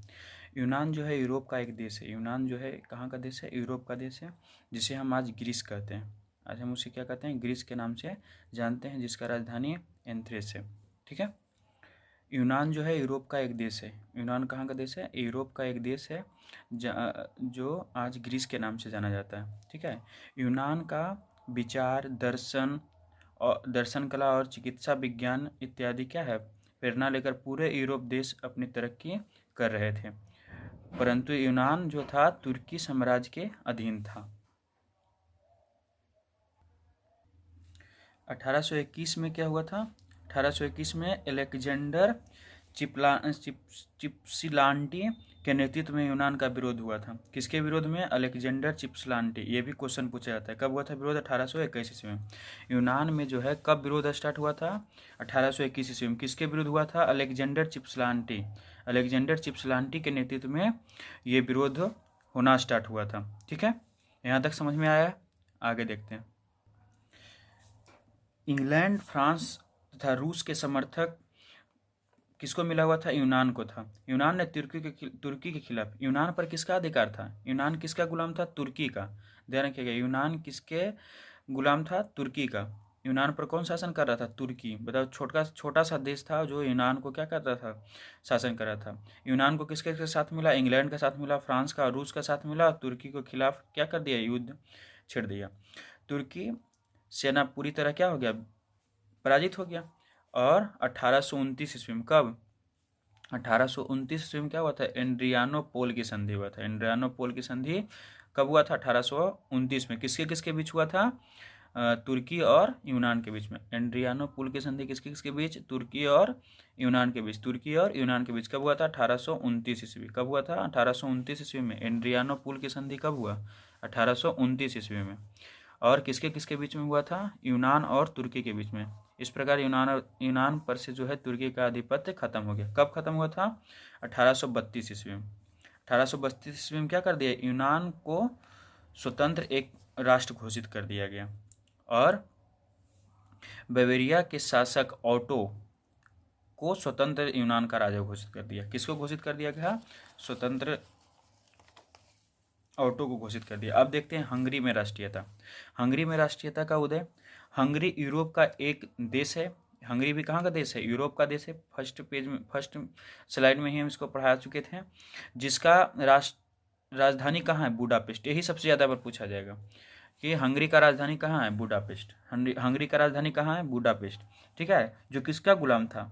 यूनान जो है यूरोप का एक देश है। यूनान जो है कहाँ का देश है? यूरोप का देश है, जिसे हम आज ग्रीस कहते हैं। आज हम उसे क्या कहते हैं? ग्रीस के नाम से जानते हैं, जिसका राजधानी एथेंस है। ठीक है। यूनान जो है यूरोप का एक देश है। यूनान कहाँ का देश है? यूरोप का एक देश है जो आज ग्रीस के नाम से जाना जाता है। ठीक है। यूनान का विचार, दर्शन कला और चिकित्सा विज्ञान इत्यादि क्या है? प्रेरणा लेकर पूरे यूरोप देश अपनी तरक्की कर रहे थे, परंतु यूनान जो था तुर्की साम्राज्य के अधीन था। 1821 में क्या हुआ था? 1821 में अलेक्जेंडर चिप्सिलांटी के नेतृत्व में यूनान का विरोध हुआ था। किसके विरोध में? अलेक्जेंडर चिप्सिलांटी। ये भी क्वेश्चन पूछा जाता है। कब हुआ था विरोध? 1821 ईस्वी में। यूनान में जो है कब विरोध स्टार्ट हुआ था? 1821 ईस्वी में। किसके विरोध हुआ था? अलेक्जेंडर चिप्सिलांटी। अलेक्जेंडर चिप्सिलांटी के नेतृत्व में ये विरोध होना स्टार्ट हुआ था। ठीक है। यहाँ तक समझ में आया? आगे देखते हैं। इंग्लैंड, फ्रांस तथा रूस के समर्थक किसको मिला हुआ था? यूनान को था। यूनान ने तुर्की के खिलाफ, यूनान पर किसका अधिकार था? यूनान किसका गुलाम था? तुर्की का। ध्यान रखिएगा, यूनान किसके गुलाम था? तुर्की का। यूनान पर कौन शासन कर रहा था? तुर्की। बताओ, छोटा सा देश था जो यूनान को क्या कर रहा था? शासन कर रहा था। यूनान को किसके साथ मिला? इंग्लैंड के साथ मिला, फ्रांस का, रूस का साथ मिला। तुर्की के खिलाफ क्या कर दिया? युद्ध छेड़ दिया। तुर्की सेना पूरी तरह क्या हो गया? पराजित हो गया। और 1829 ईस्वी में, कब? 1829 ईस्वी में क्या हुआ था? एड्रियानोपोल की संधि हुआ था। एड्रियानोपोल की संधि कब हुआ था? 1829 में। किसके किसके बीच हुआ था? तुर्की और यूनान के बीच में। एड्रियानोपोल की संधि किसके किसके बीच? तुर्की और यूनान के बीच। तुर्की और यूनान के बीच कब हुआ था? 1829 ईस्वी। कब हुआ था? 1829 यूनान में। एड्रियानोपोल की संधि कब हुआ? 1829 ईस्वी में। और किसके किसके बीच में हुआ था? यूनान और तुर्की के बीच में। इस प्रकार यूनान पर से जो है तुर्की का आधिपत्य खत्म हो गया। कब खत्म हुआ था? 1832 ईस्वी में। 1832 ईस्वी में क्या कर दिया? यूनान को स्वतंत्र एक राष्ट्र घोषित कर दिया गया और बावेरिया के शासक ऑटो को स्वतंत्र यूनान का राजा घोषित कर दिया। किसको घोषित कर दिया गया? स्वतंत्र ऑटो को घोषित कर दिया। अब देखते हैं हंगरी में राष्ट्रीयता। हंगरी में राष्ट्रीयता का उदय। हंगरी यूरोप का एक देश है। हंगरी भी कहाँ का देश है? यूरोप का देश है। फर्स्ट स्लाइड में ही हम इसको पढ़ा चुके थे। जिसका राजधानी कहाँ है? बुडापेस्ट। यही सबसे ज़्यादा बार पूछा जाएगा कि हंगरी का राजधानी कहाँ है? बुडापेस्ट। हंगरी का राजधानी कहाँ है? बुडापेस्ट। ठीक है। जो किसका गुलाम था?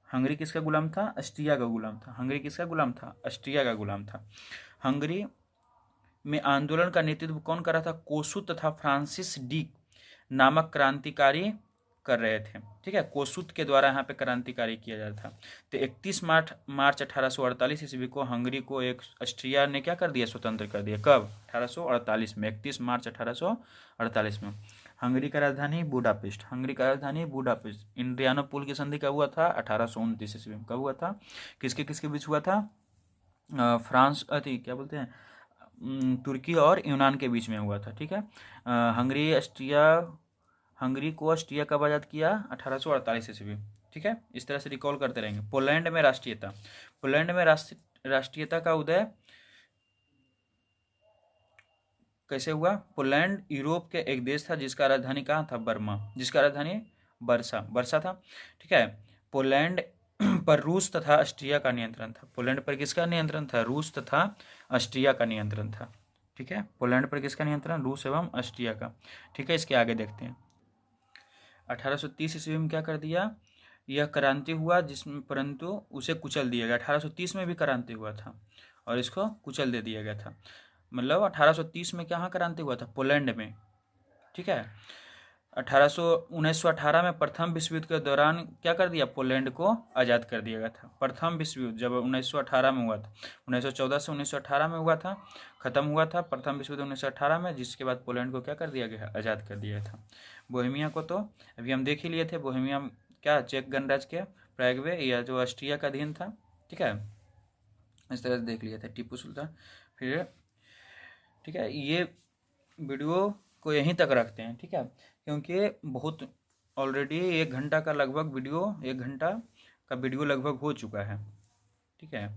हंगरी किसका गुलाम था? ऑस्ट्रिया का गुलाम था। हंगरी किसका गुलाम था? ऑस्ट्रिया का गुलाम था। हंगरी में आंदोलन का नेतृत्व कौन कर रहा था? कोसुत तथा फ्रांसिस डी नामक क्रांतिकारी कर रहे थे। ठीक है। कोसुत के द्वारा यहाँ पे क्रांतिकारी किया जा रहा था। तो 31 मार्च 1848 ईस्वी को हंगरी को एक ऑस्ट्रिया ने क्या कर दिया? स्वतंत्र कर दिया। कब? 1848 में। 31 मार्च 1848 में। हंगरी का राजधानी बुडापेस्ट। हंगरी का राजधानी बुडापेस्ट। एड्रियानोपोल की संधि कब हुआ था? 1829 ईस्वी में। कब हुआ था? किसके किसके बीच हुआ था? फ्रांस क्या बोलते हैं, तुर्की और यूनान के बीच में हुआ था। ठीक है, हंगरी को ऑस्ट्रिया कब आज़ाद किया? 1848 ईस्वी। ठीक है, इस तरह से रिकॉल करते रहेंगे। पोलैंड में राष्ट्रीयता, पोलैंड में राष्ट्रीयता का उदय कैसे हुआ? पोलैंड यूरोप के एक देश था जिसका राजधानी कहाँ था? बर्मा, जिसका राजधानी बर्सा था। ठीक है, पोलैंड पर रूस तथा ऑस्ट्रिया का नियंत्रण था। पोलैंड पर किसका नियंत्रण था? रूस तथा ऑस्ट्रिया का नियंत्रण था। ठीक है, पोलैंड पर किसका नियंत्रण? रूस एवं ऑस्ट्रिया का। ठीक है, इसके आगे देखते हैं। 1830 ईस्वी में क्या कर दिया? यह क्रांति हुआ जिसमें, परंतु उसे कुचल दिया गया। 1830 में भी क्रांति हुआ था और इसको कुचल दे दिया गया था। मतलब 1830 में कहाँ क्रांति हुआ था? पोलैंड में। ठीक है, 1918 में प्रथम विश्व युद्ध के दौरान क्या कर दिया? पोलैंड को आज़ाद कर दिया गया था। प्रथम विश्व युद्ध जब 1918 में हुआ था, 1914 से 1918 में हुआ था, खत्म हुआ था प्रथम विश्व युद्ध 1918 में, जिसके बाद पोलैंड को क्या कर दिया गया? आज़ाद कर दिया था। बोहेमिया को तो अभी हम देख ही लिए थे। बोहेमिया क्या? चेक गणराज्य के प्रागवे या जो ऑस्ट्रिया का अधीन था। ठीक है, इस तरह से देख लिया था टीपू सुल्तान। फिर ठीक है, ये वीडियो को यहीं तक रखते हैं। ठीक है, क्योंकि बहुत ऑलरेडी 1 घंटा का लगभग वीडियो, 1 घंटा का वीडियो लगभग हो चुका है। ठीक है,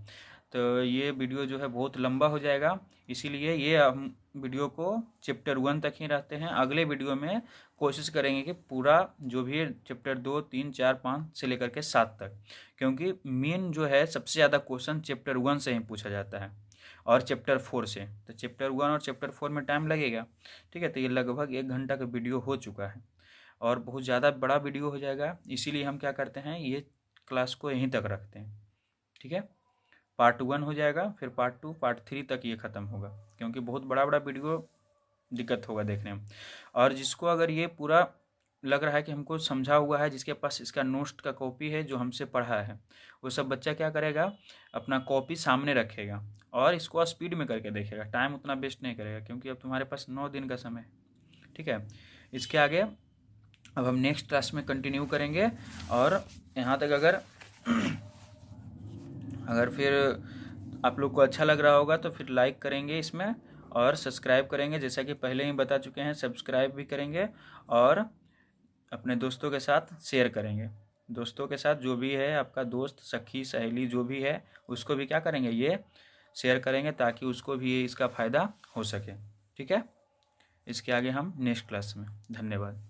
तो ये वीडियो जो है बहुत लंबा हो जाएगा, इसीलिए ये हम वीडियो को चैप्टर 1 तक ही रहते हैं। अगले वीडियो में कोशिश करेंगे कि पूरा जो भी है चैप्टर 2, 3, 4, 5 से लेकर के 7 तक, क्योंकि मेन जो है सबसे ज़्यादा क्वेश्चन चैप्टर 1 से ही पूछा जाता है और चैप्टर 4 से। तो चैप्टर 1 और चैप्टर 4 में टाइम लगेगा। ठीक है, तो ये लगभग 1 घंटा का वीडियो हो चुका है और बहुत ज़्यादा बड़ा वीडियो हो जाएगा, इसीलिए हम क्या करते हैं, ये क्लास को यहीं तक रखते हैं। ठीक है, पार्ट 1 हो जाएगा, फिर पार्ट 2, पार्ट 3 तक ये ख़त्म होगा, क्योंकि बहुत बड़ा बड़ा वीडियो दिक्कत होगा देखने में। और जिसको अगर ये पूरा लग रहा है कि हमको समझा हुआ है, जिसके पास इसका नोट्स का कॉपी है जो हमसे पढ़ा है, वो सब बच्चा क्या करेगा? अपना कॉपी सामने रखेगा और इसको स्पीड में करके देखेगा। टाइम उतना वेस्ट नहीं करेगा, क्योंकि अब तुम्हारे पास 9 दिन का समय है। ठीक है, इसके आगे अब हम नेक्स्ट क्लास में कंटिन्यू करेंगे। और यहाँ तक अगर फिर आप लोग को अच्छा लग रहा होगा तो फिर लाइक करेंगे इसमें और सब्सक्राइब करेंगे, जैसा कि पहले ही बता चुके हैं। सब्सक्राइब भी करेंगे और अपने दोस्तों के साथ शेयर करेंगे। दोस्तों के साथ जो भी है आपका दोस्त, सखी, सहेली जो भी है, उसको भी क्या करेंगे? ये शेयर करेंगे ताकि उसको भी इसका फ़ायदा हो सके। ठीक है, इसके आगे हम नेक्स्ट क्लास में। धन्यवाद।